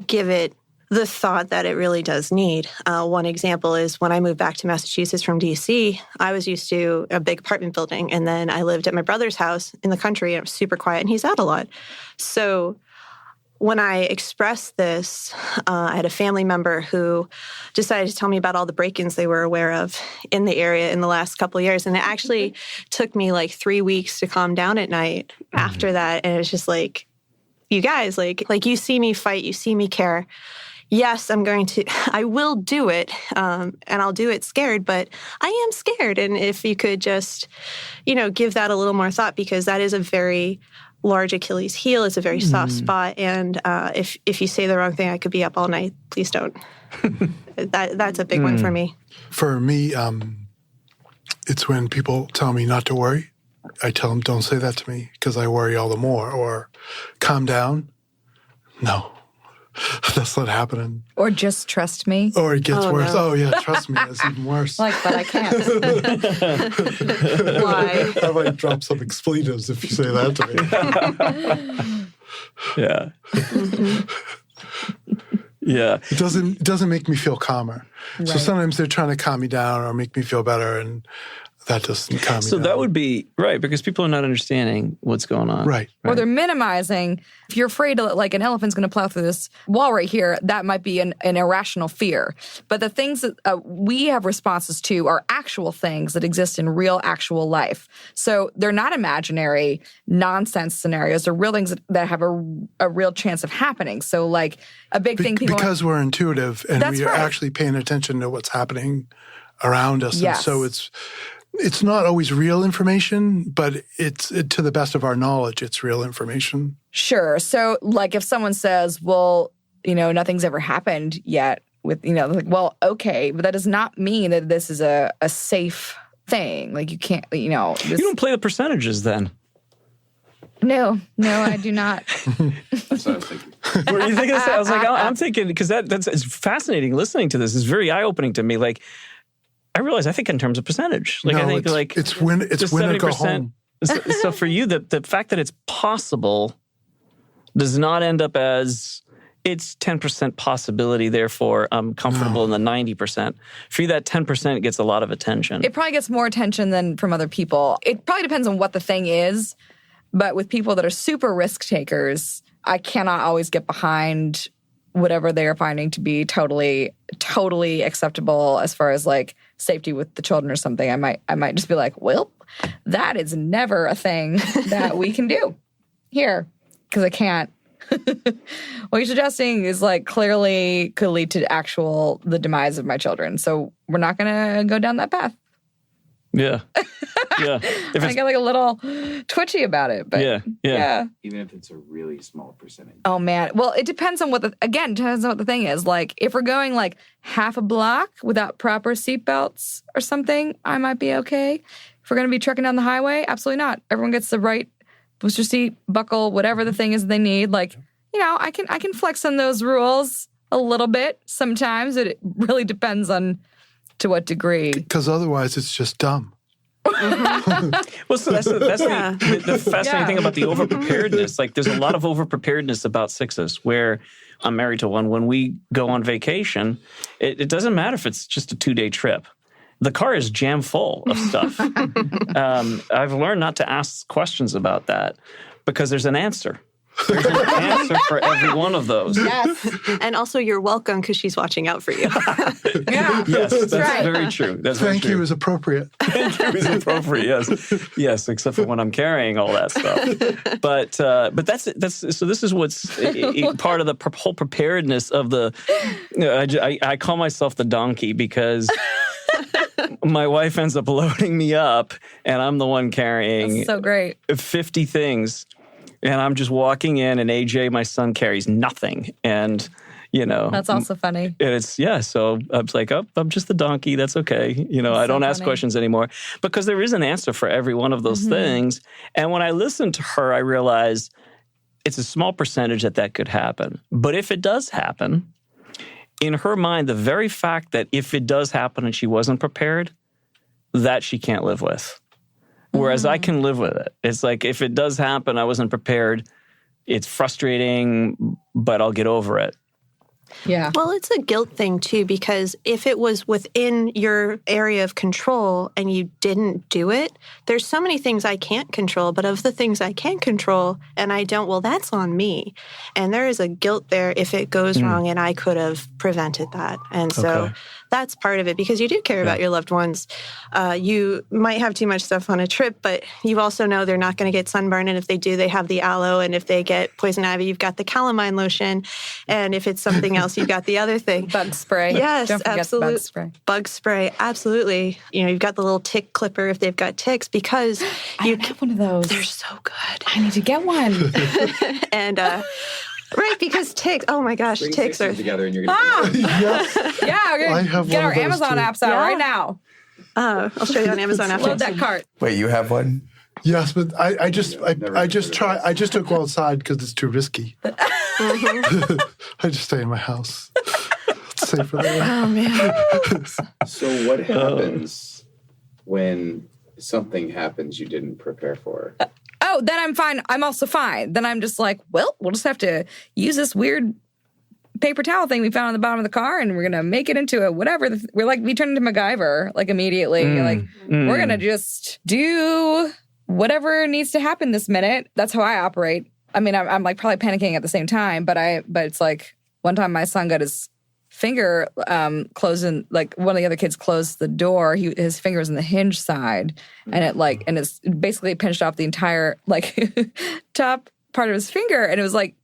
give it the thought that it really does need. One example is when I moved back to Massachusetts from DC, I was used to a big apartment building. And then I lived at my brother's house in the country and it was super quiet and he's out a lot. So when I expressed this, I had a family member who decided to tell me about all the break-ins they were aware of in the area in the last couple of years. And it actually took me like 3 weeks to calm down at night after that. And it's just like, you guys, like you see me fight, you see me care. Yes, I will do it, and I'll do it scared, but I am scared. And if you could just, give that a little more thought, because that is a very large Achilles heel. It's a very soft spot. And if you say the wrong thing, I could be up all night. Please don't. That's a big one for me. For me, it's when people tell me not to worry. I tell them, don't say that to me because I worry all the more. Or calm down. No. That's not happening. Or just trust me. Or it gets worse. No. Oh, yeah, trust me. It's even worse. But I can't. Why? I might drop some expletives if you say that to me. Yeah. Yeah. It doesn't make me feel calmer. Right. So sometimes they're trying to calm me down or make me feel better, and that doesn't calm me down. So that would be, right, because people are not understanding what's going on. Right. Or they're minimizing. If you're afraid like an elephant's going to plow through this wall right here, that might be an irrational fear. But the things that we have responses to are actual things that exist in real, actual life. So they're not imaginary nonsense scenarios. They're real things that have a real chance of happening. So like a big thing people... Because we're intuitive and we are actually paying attention to what's happening around us. Yes. And so it's not always real information, but to the best of our knowledge, it's real information. Sure. So like if someone says, well, nothing's ever happened yet with, like, well, okay, but that does not mean that this is a safe thing. Like you can't, You don't play the percentages then. No, I do not. That's what I was thinking. What do you think of this? I was like, I'm thinking, because it's fascinating listening to this. It's very eye-opening to me. Like, I realize I think in terms of percentage. Like no, I think it's win or go home. So for you, the fact that it's possible does not end up as it's 10% possibility, therefore I'm comfortable in the 90%. For you, that 10% gets a lot of attention. It probably gets more attention than from other people. It probably depends on what the thing is. But with people that are super risk takers, I cannot always get behind whatever they are finding to be totally acceptable as far as like safety with the children or something. I might just be like, well, that is never a thing that we can do here because I can't. What you're suggesting is like clearly could lead to the demise of my children. So we're not going to go down that path. Yeah. Yeah. I get like a little twitchy about it, but yeah. Even if it's a really small percentage. Oh man. Well, it depends on depends on what the thing is. Like if we're going like half a block without proper seatbelts or something, I might be okay. If we're going to be trucking down the highway, absolutely not. Everyone gets the right booster seat, buckle, whatever the thing is they need. Like, I can flex on those rules a little bit sometimes. It really depends on to what degree. Because otherwise it's just dumb. Well, so that's the fascinating thing about the overpreparedness. Like, there's a lot of overpreparedness about sixes. Where I'm married to one. When we go on vacation, it doesn't matter if it's just a 2-day trip. The car is jam full of stuff. I've learned not to ask questions about that because there's an answer. There's an answer for every one of those. Yes. And also, you're welcome because she's watching out for you. Yeah. Yes, that's right. very true. That's Thank very you true. is appropriate. Thank you is appropriate. Yes, yes, except for when I'm carrying all that stuff. But that's so. This is what's part of the whole preparedness of the. I call myself the donkey because. My wife ends up loading me up, and I'm the one carrying That's so great. 50 things. And I'm just walking in, and AJ, my son, carries nothing. And, That's also funny. And so I was like, oh, I'm just the donkey. That's okay. I don't ask questions anymore. Because there is an answer for every one of those things. And when I listened to her, I realized it's a small percentage that could happen. But if it does happen, in her mind, the very fact that if it does happen and she wasn't prepared, that she can't live with. Whereas I can live with it. It's like, if it does happen, I wasn't prepared. It's frustrating, but I'll get over it. Yeah. Well, it's a guilt thing too, because if it was within your area of control and you didn't do it, there's so many things I can't control, but of the things I can control and I don't, well, that's on me. And there is a guilt there if it goes wrong, and I could have prevented that. And so that's part of it, because you do care about your loved ones. You might have too much stuff on a trip, but you also know they're not going to get sunburn. And if they do, they have the aloe. And if they get poison ivy, you've got the calamine lotion. And if it's something else, you've got the other thing. Bug spray. Yes, Don't forget absolutely. the bug spray. Bug spray, absolutely. You know, you've got the little tick clipper if they've got ticks, because I don't have one of those. they're so good. I need to get one. And right, because ticks. Oh my gosh, ticks are. together and you're gonna Yes. Yeah, we're I gonna have get one our of those Amazon too. apps out right now. I'll show you on Amazon after. Load that cart. Wait, you have one? Yes, but I just took go outside because it's too risky. I just stay in my house. It's safer there. Oh man. So what happens when something happens you didn't prepare for? Oh, then I'm fine. I'm also fine. Then I'm just like, well, we'll just have to use this weird paper towel thing we found on the bottom of the car, and we're gonna make it into a whatever. We turned into MacGyver like immediately. We're gonna just do whatever needs to happen this minute. That's how I operate. I mean, I'm like probably panicking at the same time, but it's like one time my son got his finger closing, like one of the other kids closed the door. His finger was in the hinge side, and it's basically pinched off the entire like top part of his finger, and it was like,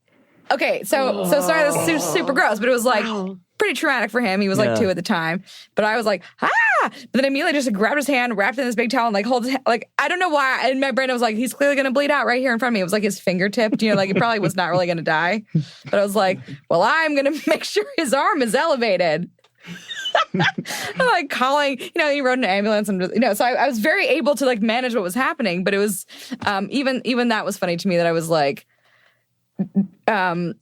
okay, so sorry, this is super gross, but it was like pretty traumatic for him. He was like 2 at the time, but I was like, but then immediately just grabbed his hand, wrapped it in this big towel, and like hold his hand. Like, I don't know why. In my brain, I was like, he's clearly going to bleed out right here in front of me. It was like his fingertip, like he probably was not really going to die. But I was like, well, I'm going to make sure his arm is elevated. I'm like calling, he rode an ambulance and, so I was very able to like manage what was happening. But it was, even that was funny to me that I was like, does that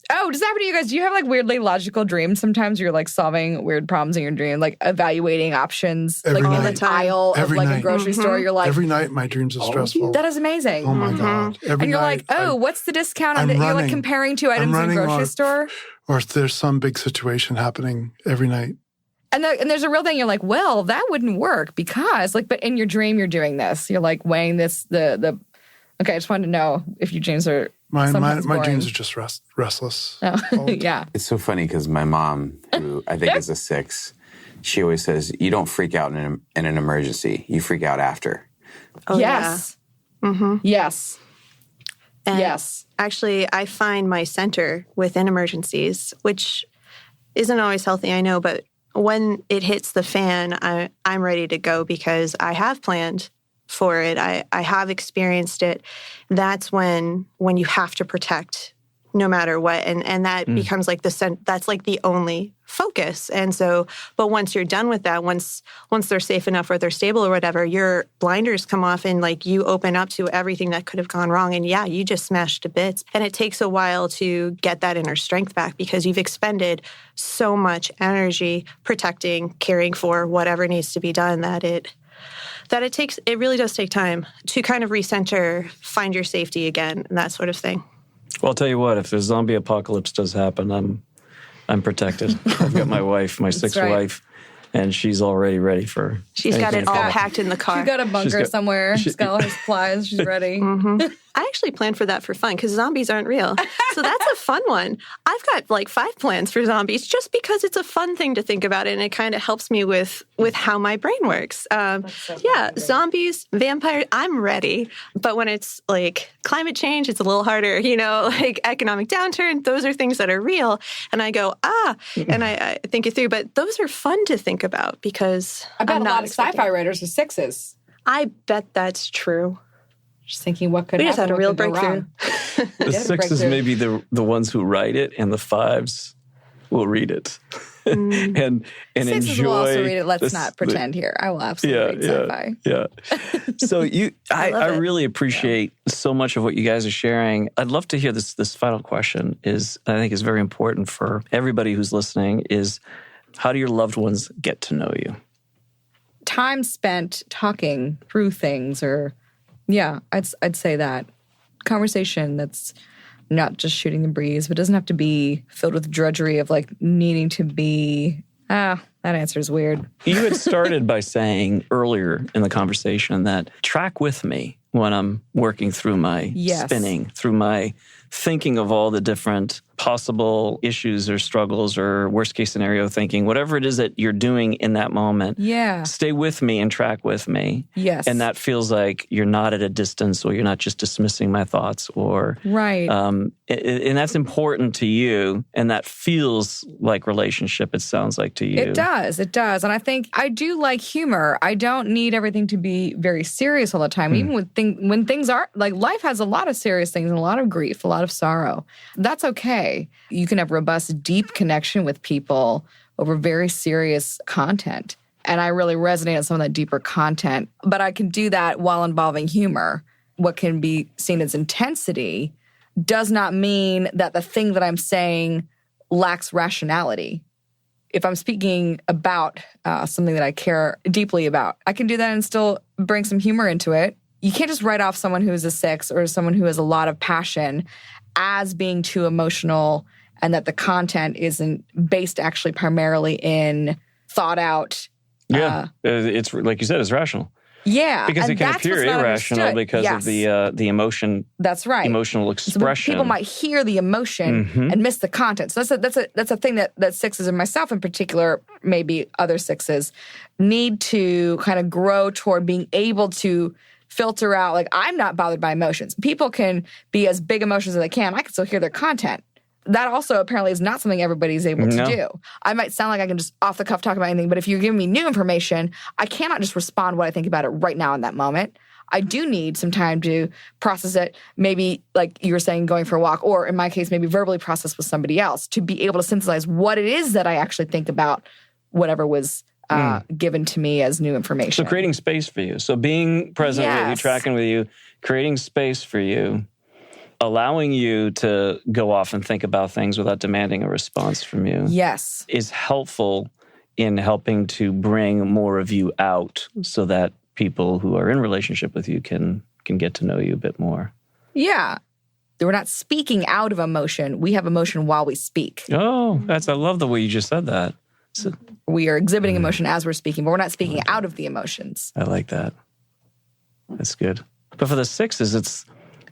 happen to you guys? Do you have like weirdly logical dreams sometimes? You're like solving weird problems in your dream, like evaluating options, Every like night. in the aisle of Every like a night. grocery store. You're like, Every night my dreams are stressful. that is amazing. Oh my God. Every And you're night like, what's the discount on I'm it? You're like running. comparing two items in a running grocery or- store. or if there's some big situation happening every night. And there's a real thing. You're like, well, that wouldn't work because but in your dream, you're doing this. You're like weighing this, okay, I just wanted to know if your dreams are My sometimes boring. dreams are just restless. Oh, yeah. It's so funny because my mom, who I think is a 6, she always says, you don't freak out in an emergency. You freak out after. Oh, Yes. yeah. Mm-hmm. Yes. And Yes. Actually, I find my center within emergencies, which isn't always healthy, I know, but when it hits the fan, I'm ready to go because I have planned for it. I have experienced it. That's when you have to protect no matter what. And that becomes like that's like the only focus. And so, but once you're done with that, once they're safe enough or they're stable or whatever, your blinders come off and like you open up to everything that could have gone wrong. And yeah, you just smashed to bits. And it takes a while to get that inner strength back because you've expended so much energy protecting, caring for whatever needs to be done that it really does take time to kind of recenter, find your safety again, and that sort of thing. Well, I'll tell you what, if a zombie apocalypse does happen, I'm protected. I've got my wife, my sixth right. wife, and she's already ready for She's got it anything all to happen. packed in the car. She's got a bunker got- somewhere. She's got all her supplies. She's ready. I actually planned for that for fun because zombies aren't real. So that's a fun one. I've got like 5 plans for zombies just because it's a fun thing to think about and it kind of helps me with how my brain works. Zombies, vampires, I'm ready. But when it's like climate change, it's a little harder, like economic downturn, those are things that are real. And I go, and I think it through. But those are fun to think about because I bet I'm a not lot of expecting- sci-fi writers are 6s. I bet that's true. Just thinking what could We just happen, had a what real could go breakthrough. wrong. The Get a 6s breakthrough. may be the ones who write it, and the 5s will read it and 6s enjoy. will also read it. Let's this- not pretend here. I will absolutely read sci-fi. Yeah. So I love it. really appreciate so much of what you guys are sharing. I'd love to hear this final question I think is very important for everybody who's listening is How do your loved ones get to know you? Time spent talking through things, or I'd say that. Conversation that's not just shooting the breeze, but doesn't have to be filled with drudgery of like needing to be, that answer is weird. You had started by saying earlier in the conversation that track with me when I'm working through my spinning, through my thinking of all the different possible issues or struggles or worst case scenario thinking, whatever it is that you're doing in that moment. Yeah. Stay with me and track with me. Yes. And that feels like you're not at a distance, or you're not just dismissing my thoughts, or right. And that's important to you, and that feels like relationship. It sounds like to you. It does. And I think I do like humor. I don't need everything to be very serious all the time. Even when things are like, life has a lot of serious things and a lot of grief, a lot of sorrow. That's okay. You can have robust, deep connection with people over very serious content. And I really resonate on some of that deeper content. But I can do that while involving humor. What can be seen as intensity does not mean that the thing that I'm saying lacks rationality. If I'm speaking about something that I care deeply about, I can do that and still bring some humor into it. You can't just write off someone who is a 6 or someone who has a lot of passion as being too emotional, and that the content isn't based actually primarily in thought out. It's like you said, it's rational. Yeah, because it can appear irrational because of the emotion. That's right. Emotional expression. So people might hear the emotion and miss the content. So that's a thing that 6s and myself in particular, maybe other 6s, need to kind of grow toward being able to filter out. Like, I'm not bothered by emotions. People can be as big emotions as they can. I can still hear their content. That also apparently is not something everybody's able to do. I might sound like I can just off the cuff talk about anything, but if you're giving me new information, I cannot just respond what I think about it right now in that moment. I do need some time to process it, maybe like you were saying, going for a walk, or in my case, maybe verbally process with somebody else to be able to synthesize what it is that I actually think about whatever was given to me as new information. So creating space for you. So being present with you, tracking with you, creating space for you, allowing you to go off and think about things without demanding a response from you. Yes. Is helpful in helping to bring more of you out so that people who are in relationship with you can get to know you a bit more. Yeah. We're not speaking out of emotion. We have emotion while we speak. Oh, I love the way you just said that. We are exhibiting emotion as we're speaking, but we're not speaking out of the emotions. I like that. That's good. But for the 6s, it's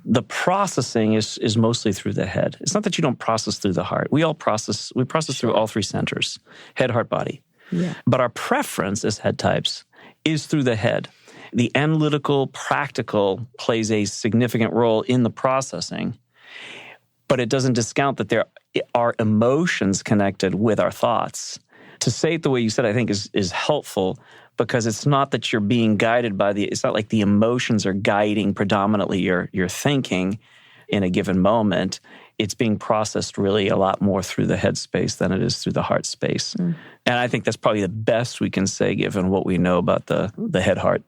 the processing is mostly through the head. It's not that you don't process through the heart. We process through all 3 centers, head, heart, body. Yeah. But our preference as head types is through the head. The analytical, practical plays a significant role in the processing, but it doesn't discount that there are emotions connected with our thoughts. To say it the way you said, I think is helpful, because it's not that you're being guided by it's not like the emotions are guiding predominantly your thinking in a given moment. It's being processed really a lot more through the head space than it is through the heart space. And I think that's probably the best we can say, given what we know about the head-heart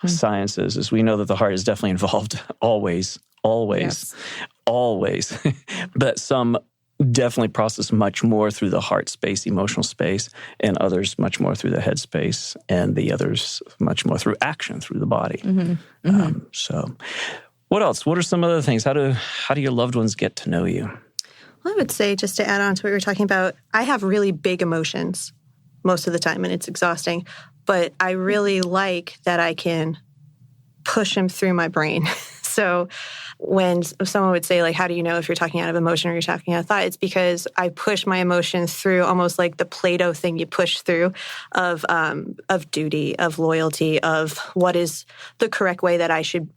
sciences, is we know that the heart is definitely involved always, but some definitely process much more through the heart space, emotional space, and others much more through the head space, and the others much more through action, through the body. So what else? What are some other things? How do your loved ones get to know you? Well, I would say, just to add on to what you were talking about, I have really big emotions most of the time, and it's exhausting. But I really like that I can push them through my brain. So when someone would say, like, how do you know if you're talking out of emotion or you're talking out of thought? It's because I push my emotions through, almost like the Play-Doh thing you push through of duty, of loyalty, of what is the correct way that I should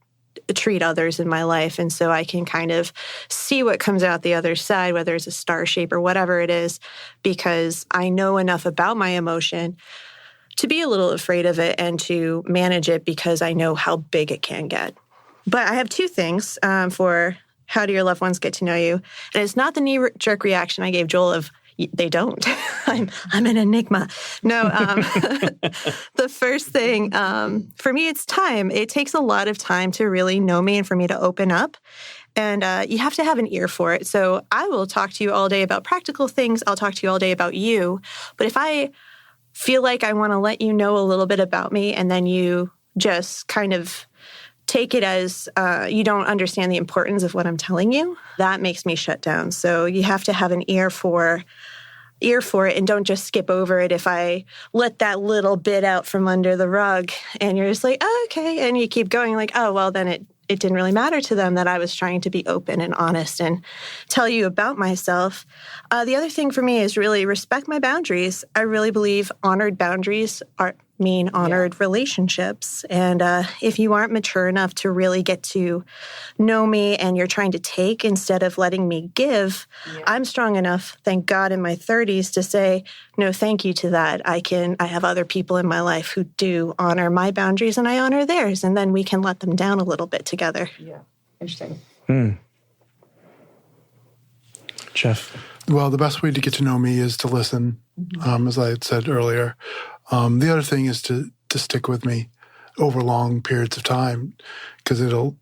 treat others in my life. And so I can kind of see what comes out the other side, whether it's a star shape or whatever it is, because I know enough about my emotion to be a little afraid of it and to manage it, because I know how big it can get. But I have 2 things for how do your loved ones get to know you. And it's not the knee-jerk reaction I gave Joel of, they don't. I'm an enigma. No, the first thing, for me, it's time. It takes a lot of time to really know me and for me to open up. And you have to have an ear for it. So I will talk to you all day about practical things. I'll talk to you all day about you. But if I feel like I want to let you know a little bit about me, and then you just kind of take it as you don't understand the importance of what I'm telling you, that makes me shut down. So you have to have an ear for it, and don't just skip over it if I let that little bit out from under the rug and you're just like, oh, okay. And you keep going like, oh, well, then it didn't really matter to them that I was trying to be open and honest and tell you about myself. The other thing for me is really respect my boundaries. I really believe honored boundaries mean honored relationships. And if you aren't mature enough to really get to know me and you're trying to take instead of letting me give, I'm strong enough, thank God, in my 30s to say, no, thank you to that. I have other people in my life who do honor my boundaries and I honor theirs. And then we can let them down a little bit together. Yeah. Interesting. Jeff? Well, the best way to get to know me is to listen, as I had said earlier. The other thing is to stick with me over long periods of time, because it'll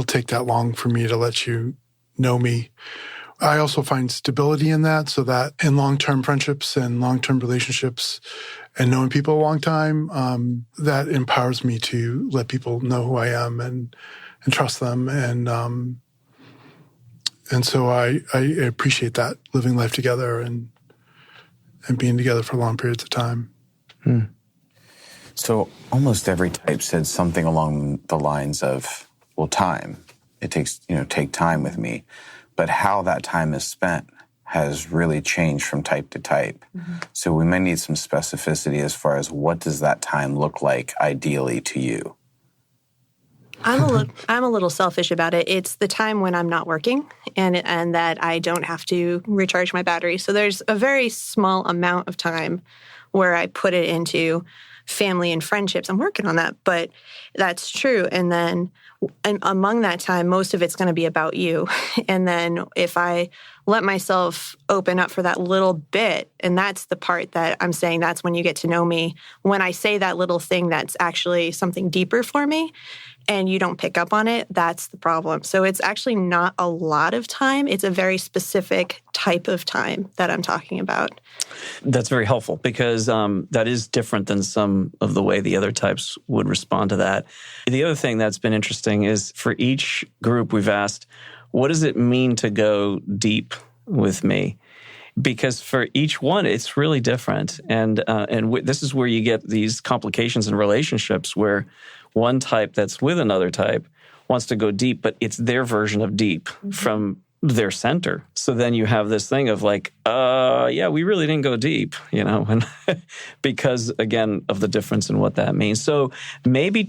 take that long for me to let you know me. I also find stability in that, so that in long-term friendships and long-term relationships and knowing people a long time, that empowers me to let people know who I am and trust them. And so I appreciate that, living life together and being together for long periods of time. So almost every type said something along the lines of, well, time. It takes, take time with me. But how that time is spent has really changed from type to type. So we may need some specificity as far as what does that time look like ideally to you? I'm a little selfish about it. It's the time when I'm not working and that I don't have to recharge my battery. So there's a very small amount of time where I put it into family and friendships. I'm working on that, but that's true. And then among that time, most of it's going to be about you. And then if I let myself open up for that little bit, and that's the part that I'm saying, that's when you get to know me. When I say that little thing that's actually something deeper for me, and you don't pick up on it, that's the problem. So it's actually not a lot of time. It's a very specific type of time that I'm talking about. That's very helpful because that is different than some of the way the other types would respond to that. The other thing that's been interesting is for each group we've asked, what does it mean to go deep with me? Because for each one, it's really different. And this is where you get these complications in relationships where one type that's with another type wants to go deep, but it's their version of deep from their center. So then you have this thing of like, yeah, we really didn't go deep, and because, again, of the difference in what that means. So maybe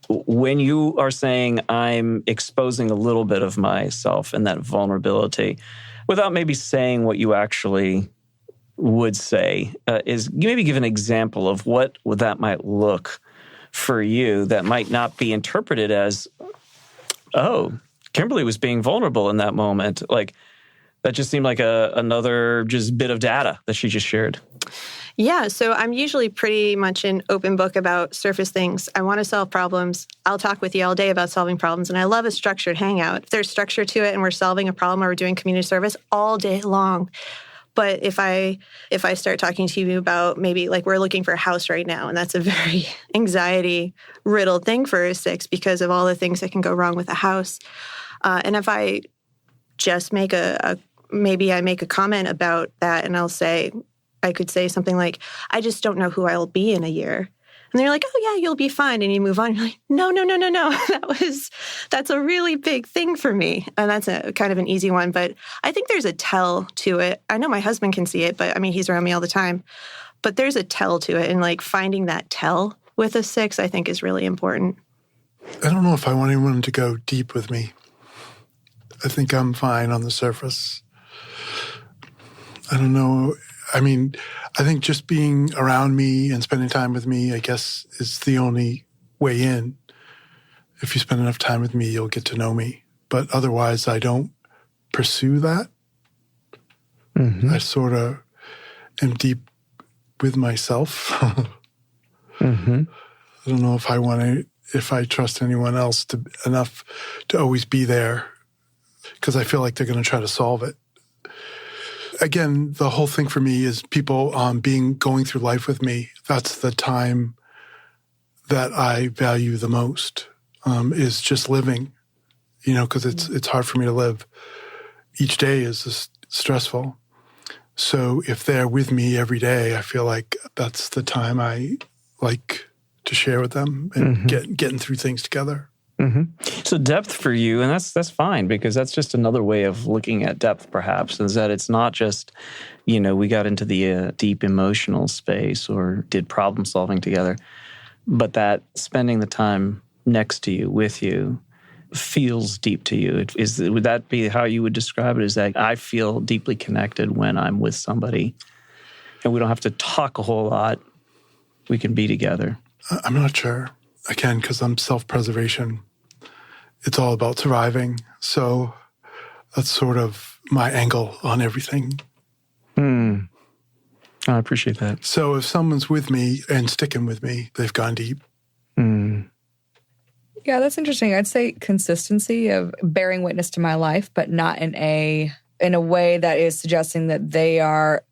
when you are saying I'm exposing a little bit of myself and that vulnerability, without maybe saying what you actually would say, is maybe give an example of what that might look for you that might not be interpreted as, oh, Kimberly was being vulnerable in that moment. Like, that just seemed like another just bit of data that she just shared. Yeah, so I'm usually pretty much an open book about surface things. I want to solve problems. I'll talk with you all day about solving problems, and I love a structured hangout. If there's structure to it and we're solving a problem or we're doing community service all day long. But if I start talking to you about maybe like we're looking for a house right now, and that's a very anxiety-riddled thing for a 6 because of all the things that can go wrong with a house. And if I just make maybe I make a comment about that, and I could say something like, I just don't know who I'll be in a year. And they're like, oh, yeah, you'll be fine. And you move on. You're like, no. That's a really big thing for me. And that's a kind of an easy one. But I think there's a tell to it. I know my husband can see it, but I mean, he's around me all the time. But there's a tell to it. And like finding that tell with a 6, I think is really important. I don't know if I want anyone to go deep with me. I think I'm fine on the surface. I don't know. I mean, I think just being around me and spending time with me, I guess, is the only way in. If you spend enough time with me, you'll get to know me. But otherwise, I don't pursue that. I sort of am deep with myself. I don't know if I trust anyone else enough to always be there, because I feel like they're going to try to solve it. again, the whole thing for me is people going through life with me. That's the time that I value the most, is just living, because it's hard for me to live. Each day is just stressful. So if they're with me every day, I feel like that's the time I like to share with them and getting through things together. So depth for you, and that's fine, because that's just another way of looking at depth, perhaps, is that it's not just, we got into the deep emotional space or did problem solving together, but that spending the time next to you, with you, feels deep to you. Would that be how you would describe it? Is that I feel deeply connected when I'm with somebody, and we don't have to talk a whole lot. We can be together. I'm not sure. Again, because I'm self-preservation. It's all about surviving. So that's sort of my angle on everything. I appreciate that. So if someone's with me and sticking with me, they've gone deep. Yeah, that's interesting. I'd say consistency of bearing witness to my life, but not in a way that is suggesting that they are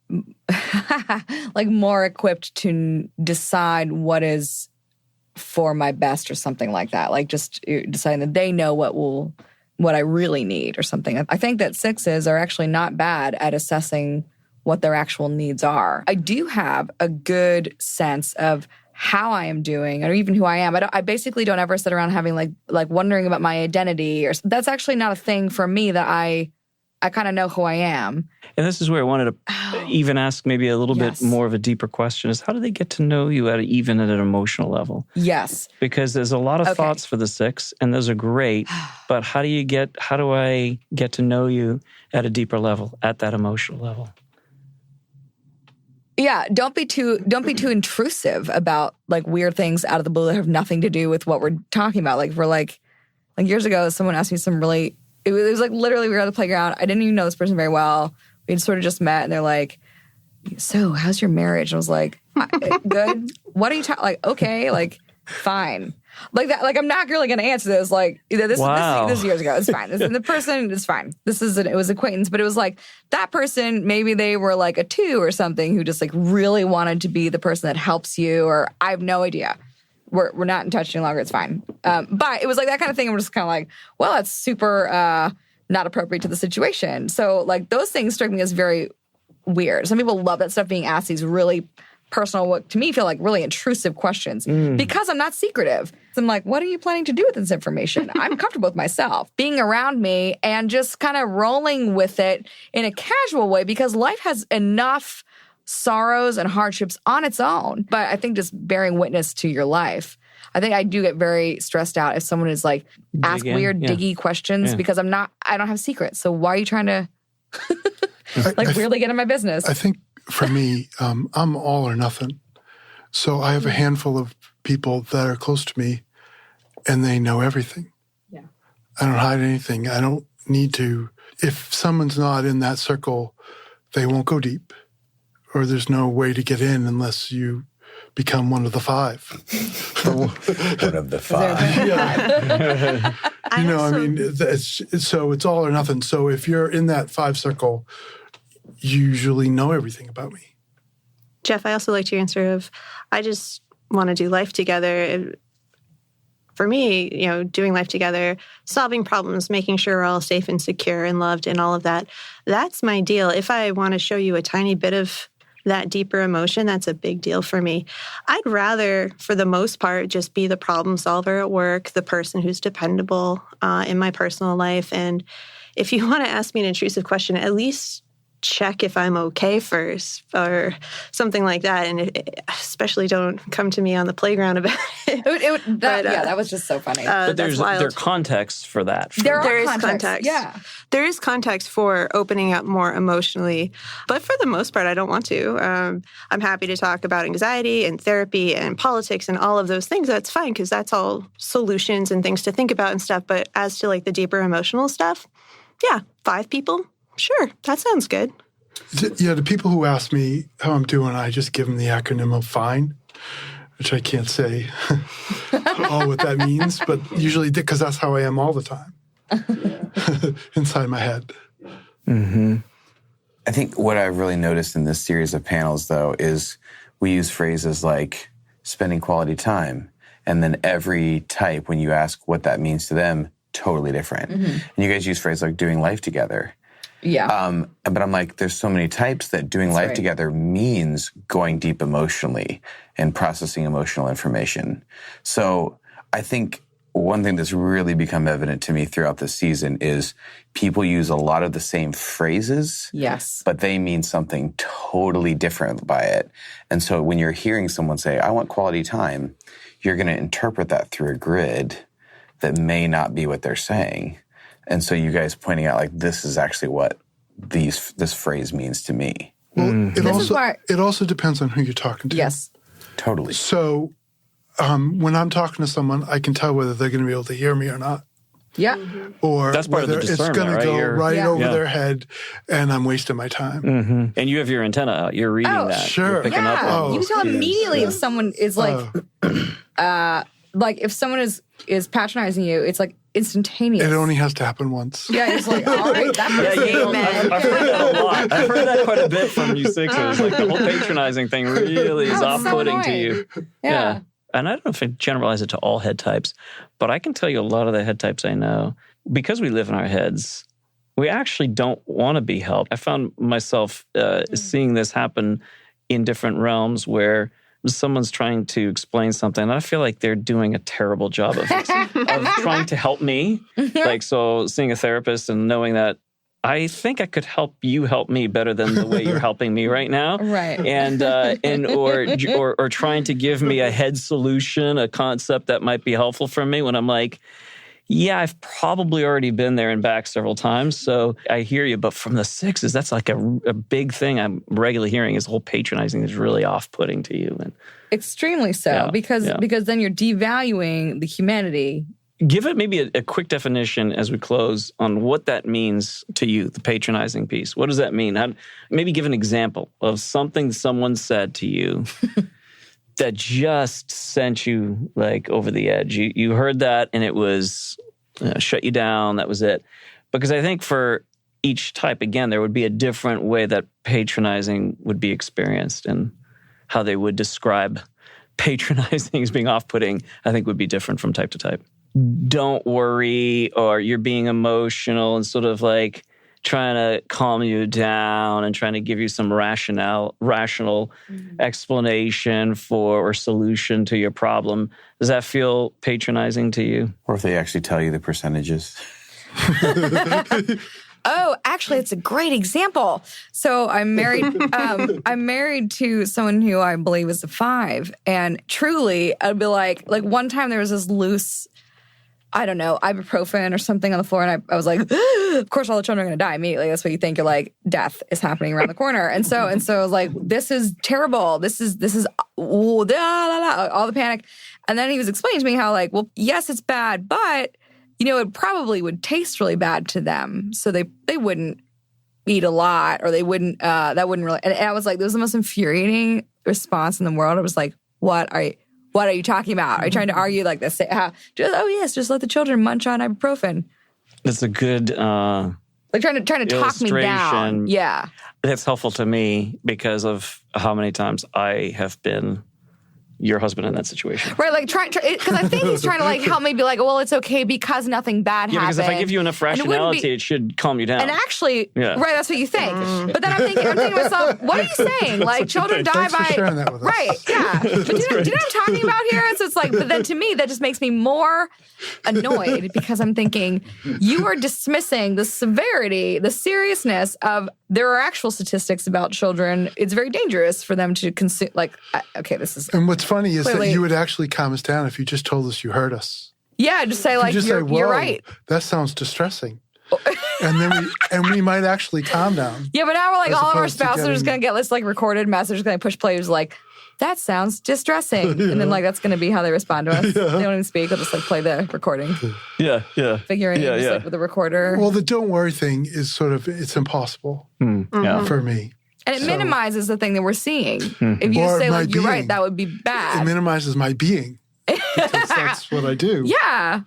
like more equipped to decide what is for my best or something like that. Like just deciding that they know what I really need or something. I think that 6s are actually not bad at assessing what their actual needs are. I do have a good sense of how I am doing or even who I am. I basically don't ever sit around having like wondering about my identity, or that's actually not a thing for me. That I kind of know who I am. And this is where I wanted to even ask maybe a little bit more of a deeper question, is how do they get to know you even at an emotional level? Yes. Because there's a lot of thoughts for the 6, and those are great, but how do I get to know you at a deeper level, at that emotional level? Yeah, don't be too intrusive about like weird things out of the blue that have nothing to do with what we're talking about. Like like years ago, someone asked me some really, it was like literally we were at the playground. I didn't even know this person very well. We'd sort of just met, and they're like, "So, how's your marriage?" And I was like, "Good." What are you talking? Like, okay, like fine. Like that, like I'm not really going to answer this. Like this is years ago. It's fine. The person is fine. It was acquaintance, but it was like that person. Maybe they were like a 2 or something who just like really wanted to be the person that helps you. Or I have no idea. We're not in touch any longer. It's fine. But it was like that kind of thing. I'm just kind of like, well, that's super not appropriate to the situation. So like those things strike me as very weird. Some people love that stuff being asked these really personal, what to me feel like really intrusive questions because I'm not secretive. I'm like, what are you planning to do with this information? I'm comfortable with myself being around me and just kind of rolling with it in a casual way because life has enough sorrows and hardships on its own. But I think just bearing witness to your life. I think I do get very stressed out if someone is like, ask weird, diggy questions because I don't have secrets. So why are you trying to really get in my business? I think for me, I'm all or nothing. So I have a handful of people that are close to me and they know everything. Yeah. I don't hide anything. I don't need to. If someone's not in that circle, they won't go deep. Or there's no way to get in unless you become one of the 5. One of the 5. Yeah. It's all or nothing. So if you're in that 5 circle, you usually know everything about me. Jeff, I also liked your answer of, I just want to do life together. For me, doing life together, solving problems, making sure we're all safe and secure and loved and all of that, that's my deal. If I want to show you a tiny bit of that deeper emotion, that's a big deal for me. I'd rather, for the most part, just be the problem solver at work, the person who's dependable in my personal life. And if you want to ask me an intrusive question, at least check if I'm okay first or something like that. And especially don't come to me on the playground about it. That was just so funny. But there are contexts for that. There is context. Yeah. There is context for opening up more emotionally. But for the most part, I don't want to. I'm happy to talk about anxiety and therapy and politics and all of those things. That's fine because that's all solutions and things to think about and stuff. But as to like the deeper emotional stuff, 5 people. Sure, that sounds good. Yeah, the people who ask me how I'm doing, I just give them the acronym of FINE, which I can't say all what that means, but usually because that's how I am all the time inside my head. Mm-hmm. I think what I've really noticed in this series of panels, though, is we use phrases like spending quality time. And then every type, when you ask what that means to them, totally different. And you guys use phrases like doing life together. Yeah. But I'm like, there's so many types that doing life together means going deep emotionally and processing emotional information. So I think one thing that's really become evident to me throughout this season is people use a lot of the same phrases, Yes. but they mean something totally different by it. And so when you're hearing someone say, I want quality time, you're going to interpret that through a grid that may not be what they're saying. And so you guys pointing out, like, this is actually what this phrase means to me. Well, is why- it also depends on who you're talking to. Yes. Totally. So when I'm talking to someone, I can tell whether they're going to be able to hear me or not. Yeah. Or That's part of the whether it's discernment, going right? to go You're- right Yeah. over Yeah. their head and I'm wasting my time. And you have your antenna out. You're reading Oh, that. sure. You're picking up Yeah. on You can tell immediately if someone is like if someone is patronizing you, it's like instantaneous. It only has to happen once. Yeah, it's like, all right, that person. I've heard that a lot. I've heard that quite a bit from you sixers. Like the whole patronizing thing really is Oh, it's so off-putting to annoying. you. Yeah. And I don't know if I generalize it to all head types, but I can tell you a lot of the head types I know, because we live in our heads, we actually don't want to be helped. I found myself seeing this happen in different realms where someone's trying to explain something, and I feel like they're doing a terrible job of trying to help me. Like, so seeing a therapist and knowing that I think I could help you help me better than the way you're helping me right now. Right. And or trying to give me a head solution, a concept that might be helpful for me when I'm like, yeah, I've probably already been there and back several times. So I hear you. But from the sixes, that's like a big thing I'm regularly hearing is the whole patronizing is really off-putting to you. And Extremely so, Yeah, because yeah. then you're devaluing the humanity. give it maybe a quick definition as we close on what that means to you, the patronizing piece. What does that mean? Maybe give an example of something someone said to you that just sent you like over the edge. You heard that and it was shut you down. That was it. Because I think for each type, again, there would be a different way that patronizing would be experienced, and how they would describe patronizing as being off-putting, I think would be different from type to type. Don't worry, or you're being emotional and sort of like trying to calm you down and trying to give you some rational explanation for or solution to your problem. Does that feel patronizing to you? Or if they actually tell you the percentages. Oh, actually, it's a great example. So I'm married. I'm married to someone who I believe is a 5, and truly, I'd be like one time there was this loose, I don't know, ibuprofen or something on the floor, and I was like, of course, all the children are going to die immediately. That's what you think. You're like, death is happening around the corner, and so I was like, this is terrible. This is all the panic, and then he was explaining to me how like, well, yes, it's bad, but it probably would taste really bad to them, so they wouldn't eat a lot, or they wouldn't. That wouldn't really. And I was like, this was the most infuriating response in the world. I was like, what are you talking about? Are you trying to argue like this? Just let the children munch on ibuprofen. That's a good Like trying to talk me down. illustration. Yeah. That's helpful to me because of how many times I have been your husband in that situation. Right, like because I think he's trying to like help me be like, well, it's okay because nothing bad Yeah, happened. because if I give you enough And it wouldn't rationality, be- it should calm you down. And actually, Yeah. right, that's what you think. But then I'm thinking to myself, what are you saying? Like children die Thanks for by sharing that with us. right, yeah. But do you know what I'm talking about here? And so it's like, but then to me, that just makes me more annoyed because I'm thinking you are dismissing the severity, the seriousness of there are actual statistics about children. It's very dangerous for them to consume. Like, okay, this is And what's funny is Clearly- that you would actually calm us down if you just told us you heard us. yeah. Just say like You just you're say, "Whoa, right. that sounds distressing," and then we might actually calm down. Yeah, but now we're like As all of our opposed to spouses are just getting- gonna get this like recorded message, gonna push play, who's like, that sounds distressing, and then like that's gonna be how they respond to us. They don't even speak; they'll just like play the recording, yeah. figuring Yeah, just yeah. like with the recorder, Well, the don't worry thing is sort of, it's impossible Yeah. for me. and it so- minimizes the thing that we're seeing. If you Or say my like you're right, being. that would be It bad. minimizes my being because that's what I do. Yeah.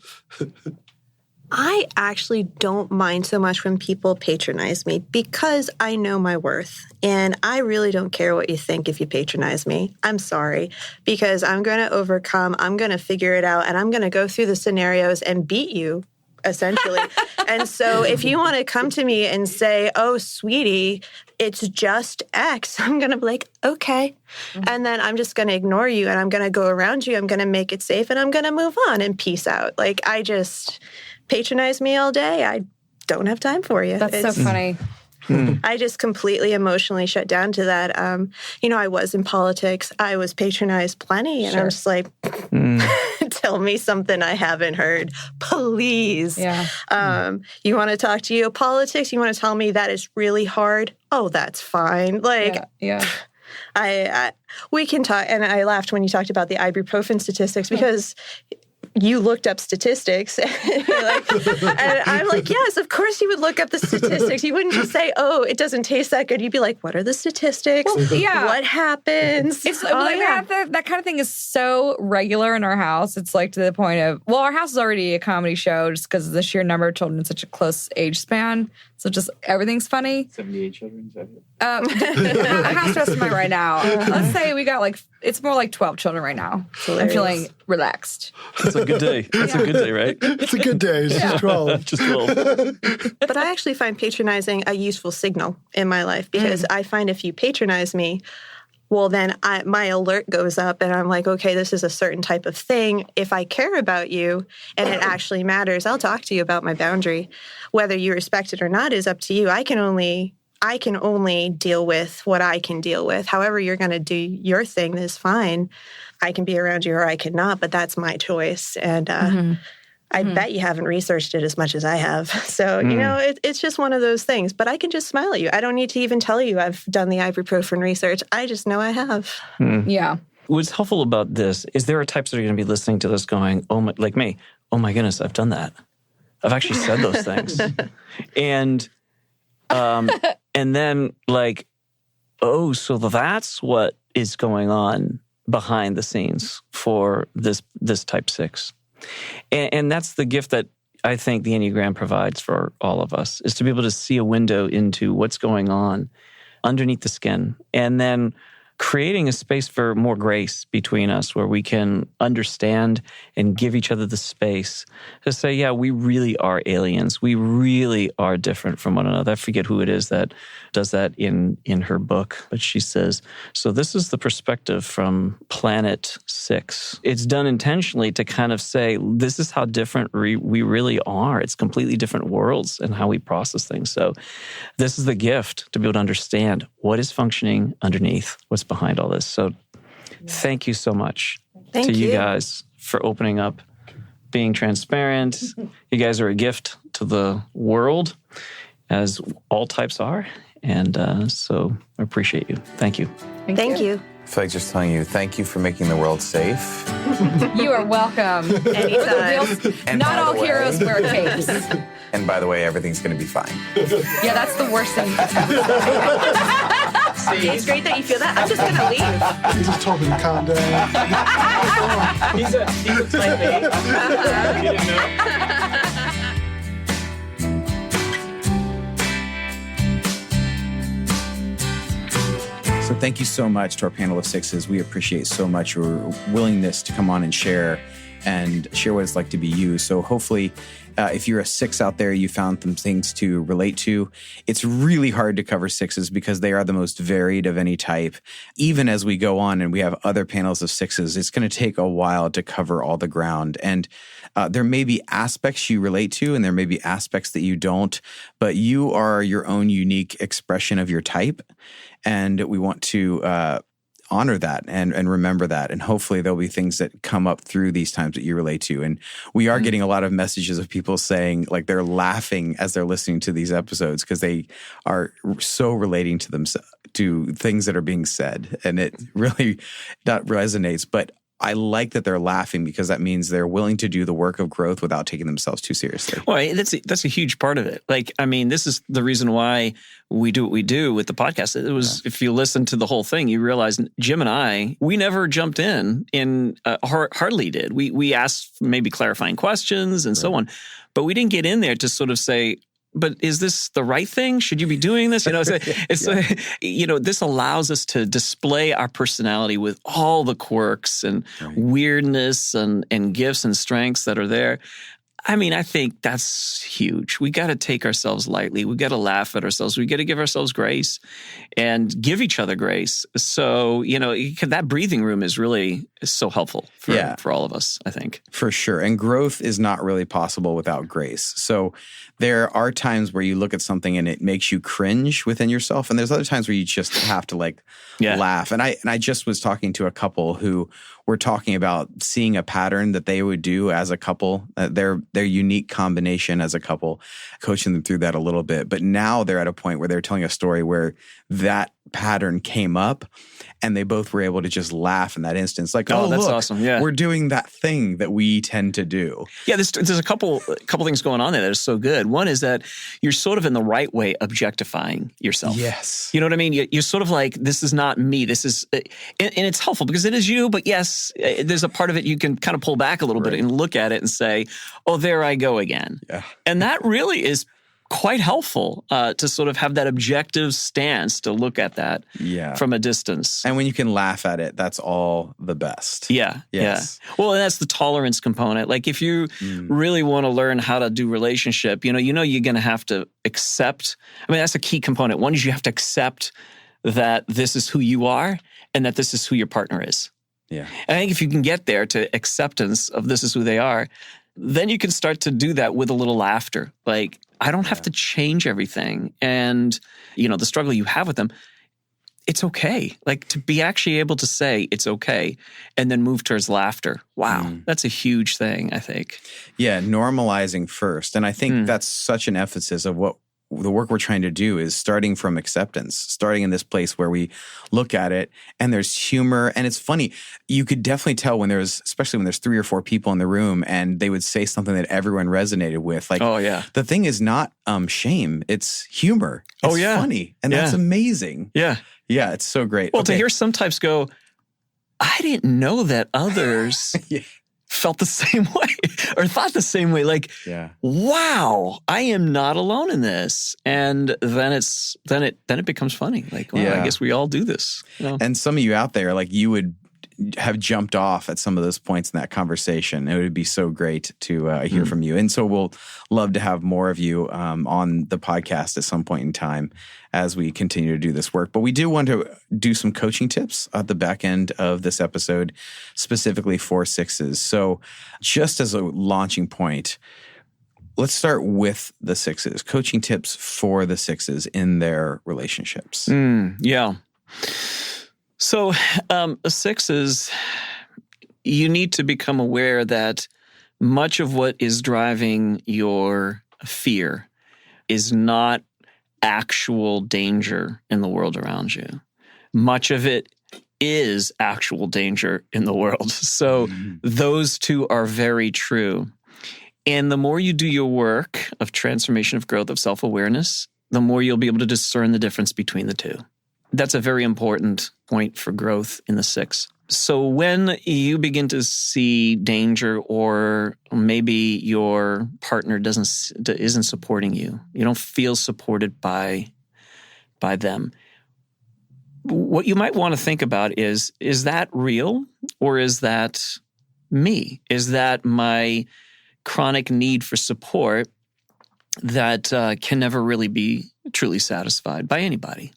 I actually don't mind so much when people patronize me because I know my worth. And I really don't care what you think if you patronize me. I'm sorry, because I'm going to overcome, I'm going to figure it out, and I'm going to go through the scenarios and beat you, essentially. And so if you want to come to me and say, oh, sweetie, it's just X, I'm going to be like, okay. And then I'm just going to ignore you, and I'm going to go around you. I'm going to make it safe, and I'm going to move on and peace out. Like, patronize me all day. I don't have time for you. That's so funny. I just completely emotionally shut down to that. I was in politics. I was patronized plenty. And I'm just like, tell me something I haven't heard, please. Yeah. You want to talk geopolitics? You want to tell me that is really hard? Oh, that's fine. Like, Yeah. we can talk. And I laughed when you talked about the ibuprofen statistics because you looked up statistics. And I'm like, yes, of course you would look up the statistics. You wouldn't just say, oh, it doesn't taste that good. You'd be like, what are the statistics? Well, yeah. What happens? It's that kind of thing is so regular in our house. It's like to the point of, well, our house is already a comedy show just because of the sheer number of children in such a close age span. So just everything's funny. 78 children, is that it? How stressed am I right now? Let's say we got it's more like 12 children right now. So I'm feeling relaxed. It's a good day. It's a good day, right? It's a good day. It's just 12. Just 12. But I actually find patronizing a useful signal in my life because I find if you patronize me, well, then my alert goes up and I'm like, okay, this is a certain type of thing. If I care about you and it actually matters, I'll talk to you about my boundary. Whether you respect it or not is up to you. I can only deal with what I can deal with. However you're going to do your thing is fine. I can be around you or I cannot, but that's my choice. And I bet you haven't researched it as much as I have. So, it's just one of those things. But I can just smile at you. I don't need to even tell you I've done the ibuprofen research. I just know I have. Yeah. What's helpful about this is there are types that are going to be listening to this going, oh my, like me, oh my goodness, I've done that. I've actually said those things. And then like, oh, so that's what is going on behind the scenes for this type 6. And that's the gift that I think the Enneagram provides for all of us, is to be able to see a window into what's going on underneath the skin. And then creating a space for more grace between us where we can understand and give each other the space to say, yeah, we really are aliens. We really are different from one another. I forget who it is that does that in her book, but she says, so this is the perspective from Planet 6. It's done intentionally to kind of say, this is how different we really are. It's completely different worlds and how we process things. So this is the gift to be able to understand what is functioning underneath, what's behind all this. So thank you so much to you guys for opening up, being transparent. You guys are a gift to the world, as all types are. And so I appreciate you. Thank you. Thank you. I feel like just telling you, thank you for making the world safe. You are welcome. Anytime. And Not by all the way- heroes wear capes. And by the way, everything's going to be fine. Yeah, that's the worst thing. It's great that you feel that. I'm just going to leave. You just told me to calm down. He's a type A. You didn't know? So thank you so much to our panel of 6s. We appreciate so much your willingness to come on and share what it's like to be you. So hopefully, if you're a 6 out there, you found some things to relate to. It's really hard to cover 6s because they are the most varied of any type. Even as we go on and we have other panels of 6s, it's going to take a while to cover all the ground. And there may be aspects you relate to and there may be aspects that you don't, but you are your own unique expression of your type. And we want to honor that and remember that. And hopefully there'll be things that come up through these times that you relate to. And we are getting a lot of messages of people saying like they're laughing as they're listening to these episodes because they are so relating to things that are being said. And it really that resonates. But I like that they're laughing because that means they're willing to do the work of growth without taking themselves too seriously. Well, that's a huge part of it. Like, I mean, this is the reason why we do what we do with the podcast. It was, if you listen to the whole thing, you realize Jim and I, we never jumped in hardly did. We asked maybe clarifying questions and so on, but we didn't get in there to sort of say, but is this the right thing? Should you be doing this? This allows us to display our personality with all the quirks and weirdness and gifts and strengths that are there. I mean, I think that's huge. We got to take ourselves lightly. We got to laugh at ourselves. We got to give ourselves grace and give each other grace. So, that breathing room is so helpful for all of us, I think. For sure. And growth is not really possible without grace. So there are times where you look at something and it makes you cringe within yourself. And there's other times where you just have to laugh. And I just was talking to a couple who were talking about seeing a pattern that they would do as a couple, their unique combination as a couple, coaching them through that a little bit. But now they're at a point where they're telling a story where that pattern came up and they both were able to just laugh in that instance. Like, oh, that's awesome. Yeah. We're doing that thing that we tend to do. Yeah, there's a couple things going on there that are so good. One is that you're sort of in the right way objectifying yourself. Yes. You know what I mean? You're sort of like, this is not me. This is, and it's helpful because it is you, but yes, there's a part of it you can kind of pull back a little bit and look at it and say, oh, there I go again. Yeah. And that really is quite helpful to sort of have that objective stance to look at that from a distance. And when you can laugh at it, that's all the best. Yeah. Yes. Yeah. Well, and that's the tolerance component. Like if you really want to learn how to do relationship, you're going to have to accept. I mean, that's a key component. One is you have to accept that this is who you are and that this is who your partner is. Yeah. And I think if you can get there to acceptance of this is who they are, then you can start to do that with a little laughter. Like, I don't have to change everything. And, the struggle you have with them, it's okay. Like to be actually able to say it's okay and then move towards laughter. Wow. That's a huge thing, I think. Yeah. Normalizing first. And I think that's such an emphasis of what the work we're trying to do is starting from acceptance, starting in this place where we look at it and there's humor. And it's funny. You could definitely tell especially when there's 3 or 4 people in the room and they would say something that everyone resonated with. Like, oh yeah, the thing is not shame. It's humor. It's funny. And that's amazing. Yeah. Yeah. It's so great. Well, to hear some types go, I didn't know that others felt the same way or thought the same way. Like, wow, I am not alone in this. And then it becomes funny. Like, well, I guess we all do this. And some of you out there, like you would have jumped off at some of those points in that conversation. It would be so great to hear from you. And so we'll love to have more of you on the podcast at some point in time as we continue to do this work. But we do want to do some coaching tips at the back end of this episode, specifically for sixes. So just as a launching point, let's start with the sixes. Coaching tips for the sixes in their relationships. Yeah. So sixes, you need to become aware that much of what is driving your fear is not actual danger in the world around you. Much of it is actual danger in the world. So those two are very true. And the more you do your work of transformation, of growth, of self-awareness, the more you'll be able to discern the difference between the two. That's a very important point for growth in the six. So when you begin to see danger or maybe your partner isn't supporting you, you don't feel supported by them, what you might want to think about is that real or is that me? Is that my chronic need for support that can never really be truly satisfied by anybody?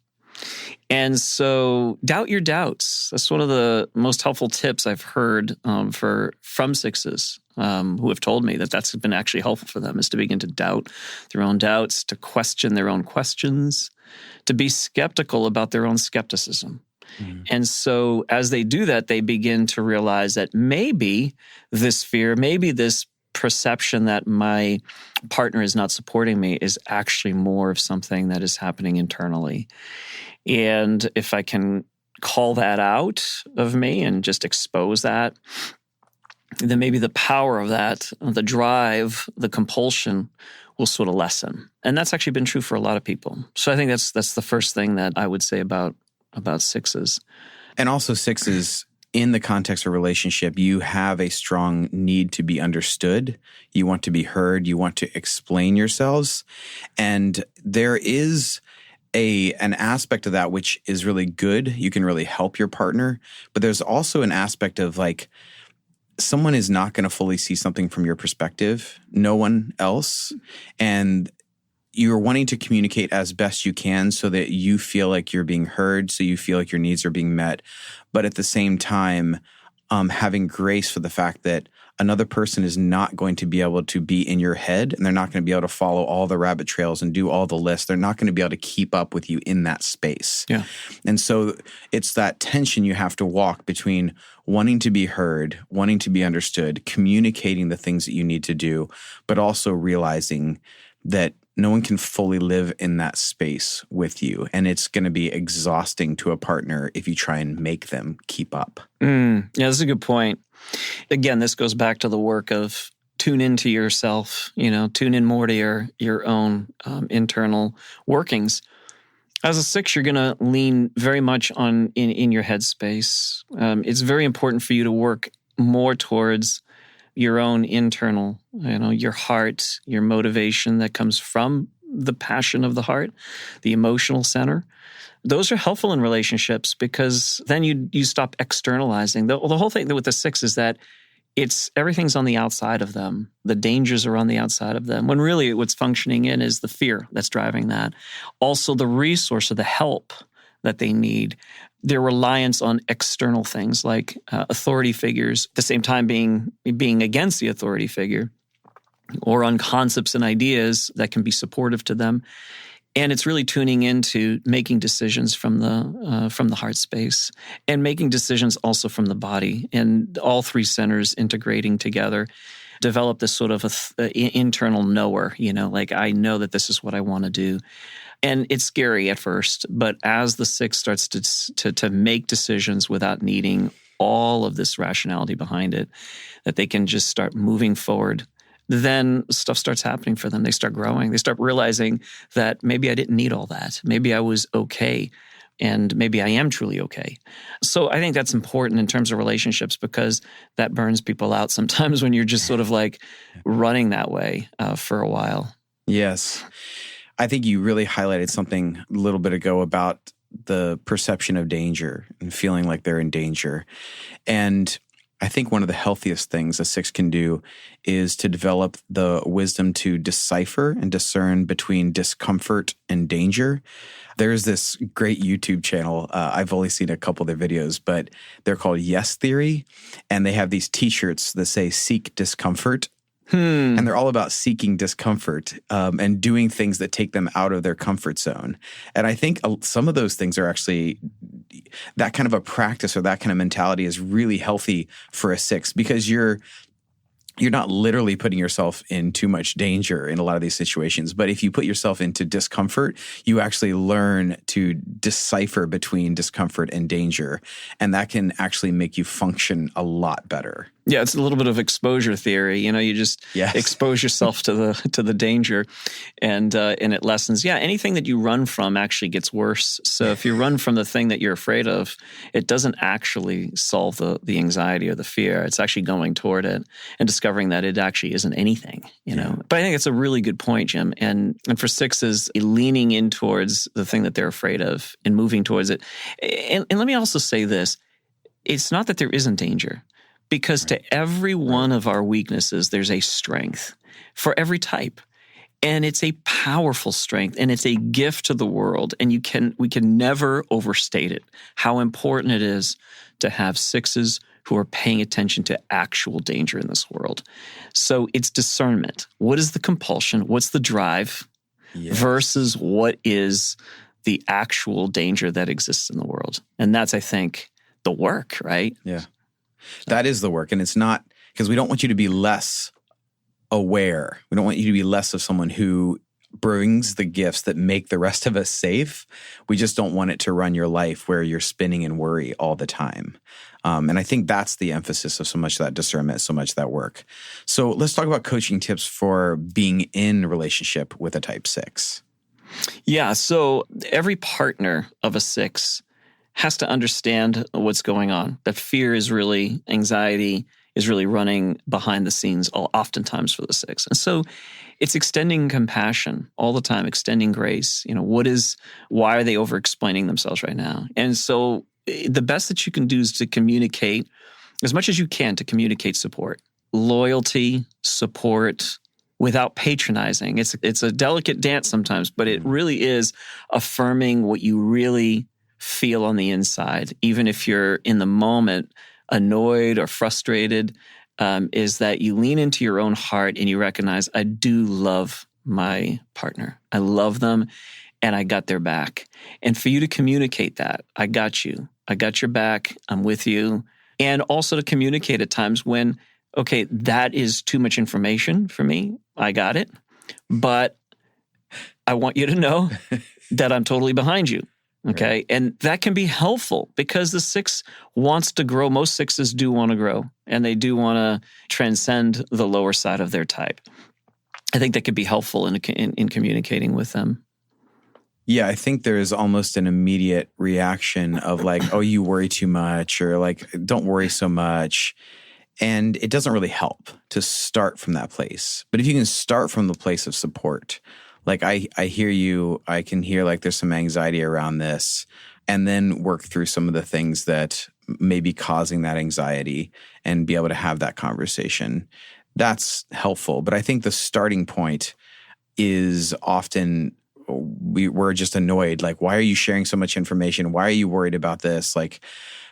And so doubt your doubts. That's one of the most helpful tips I've heard from sixes who have told me that that's been actually helpful for them, is to begin to doubt their own doubts, to question their own questions, to be skeptical about their own skepticism. And so as they do that, they begin to realize that maybe this fear, maybe this perception that my partner is not supporting me is actually more of something that is happening internally. And if I can call that out of me and just expose that, then maybe the power of that, the drive, the compulsion will sort of lessen. And that's actually been true for a lot of people. So I think that's the first thing that I would say about sixes. And also sixes, in the context of relationship, you have a strong need to be understood. You want to be heard. You want to explain yourselves. And there is an aspect of that which is really good. You can really help your partner. But there's also an aspect of like, someone is not going to fully see something from your perspective, no one else. And you're wanting to communicate as best you can so that you feel like you're being heard, so you feel like your needs are being met. But at the same time, having grace for the fact that another person is not going to be able to be in your head, and they're not going to be able to follow all the rabbit trails and do all the lists. They're not going to be able to keep up with you in that space. Yeah. And so it's that tension you have to walk between wanting to be heard, wanting to be understood, communicating the things that you need to do, but also realizing that no one can fully live in that space with you. And it's going to be exhausting to a partner if you try and make them keep up. Yeah, that's a good point. Again, this goes back to the work of tune into yourself, tune in more to your own internal workings. As a six, you're going to lean very much on in your headspace. It's very important for you to work more towards your own internal, your heart, your motivation that comes from the passion of the heart, the emotional center. Those are helpful in relationships because then you stop externalizing. The whole thing with the six is that everything's on the outside of them. The dangers are on the outside of them, when really what's functioning in is the fear that's driving that. Also the resource or the help that they need, their reliance on external things like authority figures, at the same time being against the authority figure, or on concepts and ideas that can be supportive to them. And it's really tuning into making decisions from the heart space and making decisions also from the body, and all three centers integrating together, develop this sort of internal knower, like I know that this is what I want to do. And it's scary at first, but as the six starts to make decisions without needing all of this rationality behind it, that they can just start moving forward, then stuff starts happening for them. They start growing. They start realizing that maybe I didn't need all that. Maybe I was okay, and maybe I am truly okay. So I think that's important in terms of relationships because that burns people out sometimes when you're just sort of like running that way for a while. Yes. I think you really highlighted something a little bit ago about the perception of danger and feeling like they're in danger. And I think one of the healthiest things a six can do is to develop the wisdom to decipher and discern between discomfort and danger. There's this great YouTube channel. I've only seen a couple of their videos, but they're called Yes Theory. And they have these t-shirts that say seek discomfort. And they're all about seeking discomfort and doing things that take them out of their comfort zone. And I think some of those things are actually, that kind of a practice or that kind of mentality is really healthy for a six because you're not literally putting yourself in too much danger in a lot of these situations. But if you put yourself into discomfort, you actually learn to decipher between discomfort and danger. And that can actually make you function a lot better. Yeah, it's a little bit of exposure theory. You just expose yourself to the danger, and it lessens. Yeah, anything that you run from actually gets worse. So if you run from the thing that you're afraid of, it doesn't actually solve the anxiety or the fear. It's actually going toward it and discovering that it actually isn't anything. But I think it's a really good point, Jim. And for sixes, leaning in towards the thing that they're afraid of and moving towards it. And let me also say this: it's not that there isn't danger. Because to every one of our weaknesses, there's a strength for every type. And it's a powerful strength, and it's a gift to the world. And we can never overstate it, how important it is to have sixes who are paying attention to actual danger in this world. So it's discernment. What is the compulsion? What's the drive versus what is the actual danger that exists in the world? And that's, I think, the work, right? Yeah. That is the work. And it's not because we don't want you to be less aware. We don't want you to be less of someone who brings the gifts that make the rest of us safe. We just don't want it to run your life where you're spinning in worry all the time. And I think that's the emphasis of so much of that discernment, so much of that work. So let's talk about coaching tips for being in relationship with a type 6. Yeah, so every partner of a 6 has to understand what's going on. That fear is really, anxiety is really running behind the scenes oftentimes for the 6. And so it's extending compassion all the time, extending grace. Why are they over-explaining themselves right now? And so the best that you can do is to communicate as much as you can, to communicate support, loyalty, support, without patronizing. It's a delicate dance sometimes, but it really is affirming what you really feel on the inside, even if you're in the moment annoyed or frustrated, is that you lean into your own heart and you recognize, I do love my partner. I love them and I got their back. And for you to communicate that, I got you. I got your back. I'm with you. And also to communicate at times when, okay, that is too much information for me. I got it. But I want you to know that I'm totally behind you. Okay. Right. And that can be helpful because the 6 wants to grow. Most 6s do want to grow and they do want to transcend the lower side of their type. I think that could be helpful in communicating with them. Yeah, I think there is almost an immediate reaction of like, oh, you worry too much, or like, don't worry so much. And it doesn't really help to start from that place. But if you can start from the place of support, like I hear you, I can hear like there's some anxiety around this, and then work through some of the things that may be causing that anxiety and be able to have that conversation. That's helpful. But I think the starting point is often we're just annoyed. Like, why are you sharing so much information? Why are you worried about this? Like,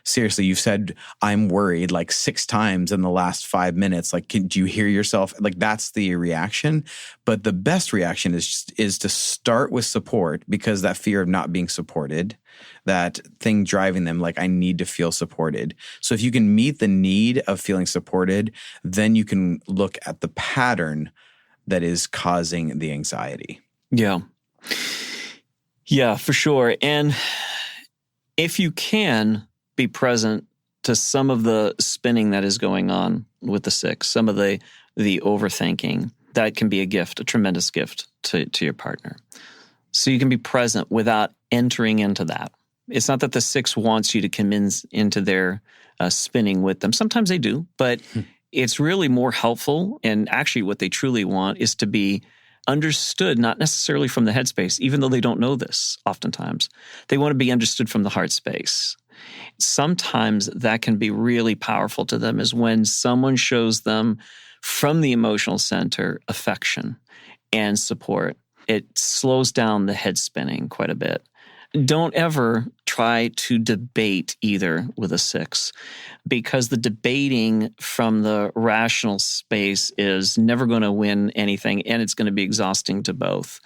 seriously, you've said, I'm worried like 6 times in the last 5 minutes. Like, do you hear yourself? Like, that's the reaction. But the best reaction is to start with support, because that fear of not being supported, that thing driving them, like, I need to feel supported. So if you can meet the need of feeling supported, then you can look at the pattern that is causing the anxiety. Yeah. Yeah, for sure. And if you can be present to some of the spinning that is going on with the 6, some of the overthinking, that can be a gift, a tremendous gift to your partner. So you can be present without entering into that. It's not that the 6 wants you to come into their spinning with them. Sometimes they do, but it's really more helpful. And actually what they truly want is to be understood, not necessarily from the head space, even though they don't know this oftentimes. They want to be understood from the heart space. Sometimes that can be really powerful to them, is when someone shows them from the emotional center affection and support. It slows down the head spinning quite a bit. Don't ever try to debate either with a 6, because the debating from the rational space is never going to win anything, and it's going to be exhausting to both.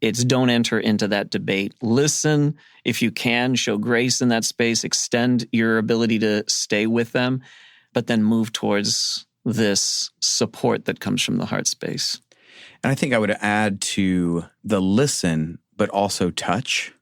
It's don't enter into that debate. Listen, if you can, show grace in that space, extend your ability to stay with them, but then move towards this support that comes from the heart space. And I think I would add to the listen, but also touch.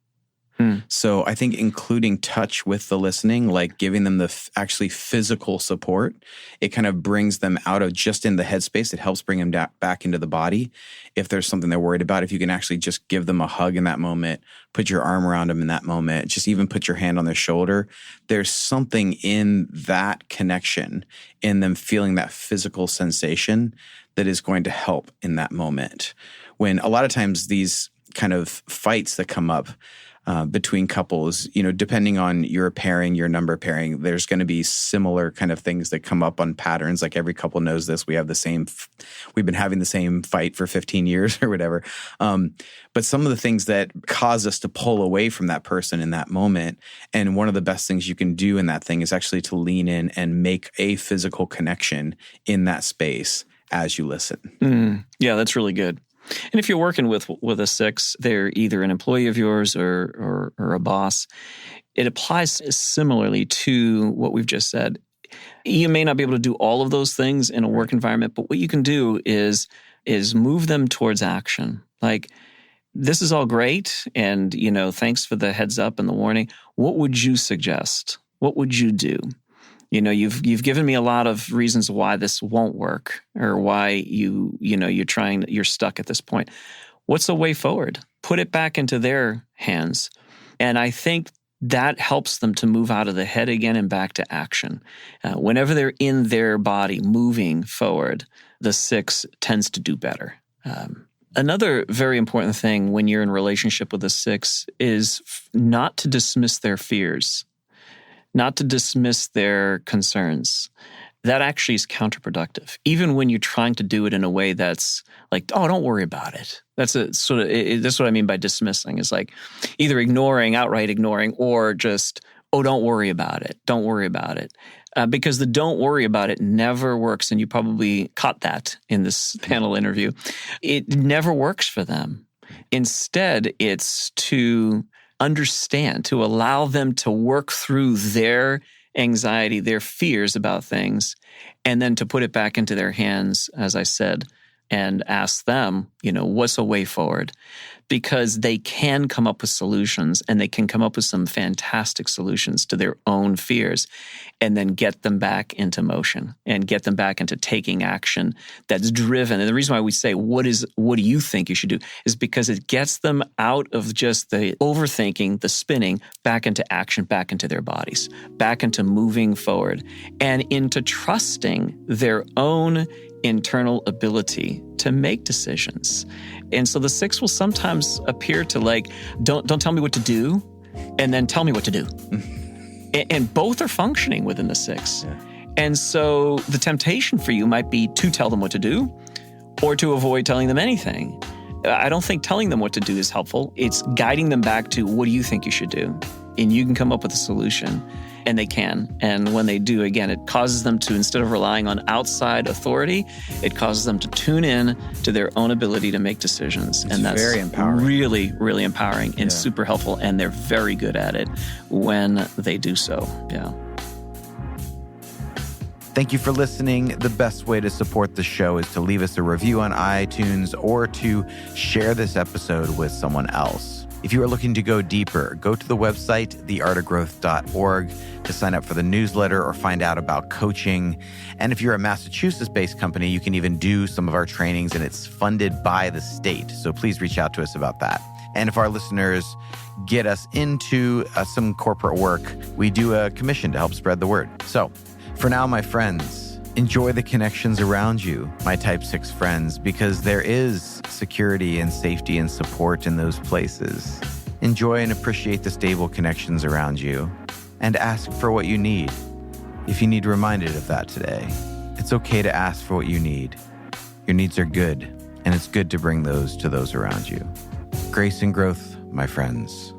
So I think including touch with the listening, like giving them the actually physical support, it kind of brings them out of just in the headspace. It helps bring them back into the body. If there's something they're worried about, if you can actually just give them a hug in that moment, put your arm around them in that moment, just even put your hand on their shoulder, there's something in that connection, in them feeling that physical sensation, that is going to help in that moment. When a lot of times these kind of fights that come up between couples, depending on your pairing, your number pairing, there's going to be similar kind of things that come up on patterns. Like every couple knows this. We've been having the same fight for 15 years or whatever. But some of the things that cause us to pull away from that person in that moment, and one of the best things you can do in that thing is actually to lean in and make a physical connection in that space as you listen. Yeah, that's really good. And if you're working with a 6, they're either an employee of yours or a boss, it applies similarly to what we've just said. You may not be able to do all of those things in a work environment, but what you can do is is move them towards action. Like, this is all great, and, thanks for the heads up and the warning. What would you suggest? What would you do? You've given me a lot of reasons why this won't work, or why you're stuck at this point. What's the way forward? Put it back into their hands. And I think that helps them to move out of the head again and back to action. Whenever they're in their body moving forward, the 6 tends to do better. Another very important thing when you're in relationship with a 6 is not to dismiss their fears, not to dismiss their concerns. That actually is counterproductive. Even when you're trying to do it in a way that's like, oh, don't worry about it. That's that's what I mean by dismissing, is like either outright ignoring, or just, oh, don't worry about it. Don't worry about it. Because the don't worry about it never works. And you probably caught that in this panel interview. It never works for them. Instead, it's to understand, to allow them to work through their anxiety, their fears about things, and then to put it back into their hands, as I said, and ask them, what's a way forward? Because they can come up with solutions, and they can come up with some fantastic solutions to their own fears, and then get them back into motion and get them back into taking action that's driven. And the reason why we say, what do you think you should do, is because it gets them out of just the overthinking, the spinning, back into action, back into their bodies, back into moving forward, and into trusting their own internal ability to make decisions. And so the 6 will sometimes appear to like, don't tell me what to do, and then tell me what to do. And both are functioning within the 6. Yeah. And so the temptation for you might be to tell them what to do, or to avoid telling them anything. I don't think telling them what to do is helpful. It's guiding them back to, what do you think you should do? And you can come up with a solution. And they can. And when they do, again, it causes them to, instead of relying on outside authority, it causes them to tune in to their own ability to make decisions. It's and that's very empowering. Really, really empowering and super helpful. And they're very good at it when they do so. Yeah. Thank you for listening. The best way to support the show is to leave us a review on iTunes, or to share this episode with someone else. If you are looking to go deeper, go to the website, theartofgrowth.org, to sign up for the newsletter or find out about coaching. And if you're a Massachusetts-based company, you can even do some of our trainings, and it's funded by the state. So please reach out to us about that. And if our listeners get us into some corporate work, we do a commission to help spread the word. So for now, my friends, enjoy the connections around you, my Type 6 friends, because there is security and safety and support in those places. Enjoy and appreciate the stable connections around you, and ask for what you need. If you need reminded of that today, it's okay to ask for what you need. Your needs are good, and it's good to bring those to those around you. Grace and growth, my friends.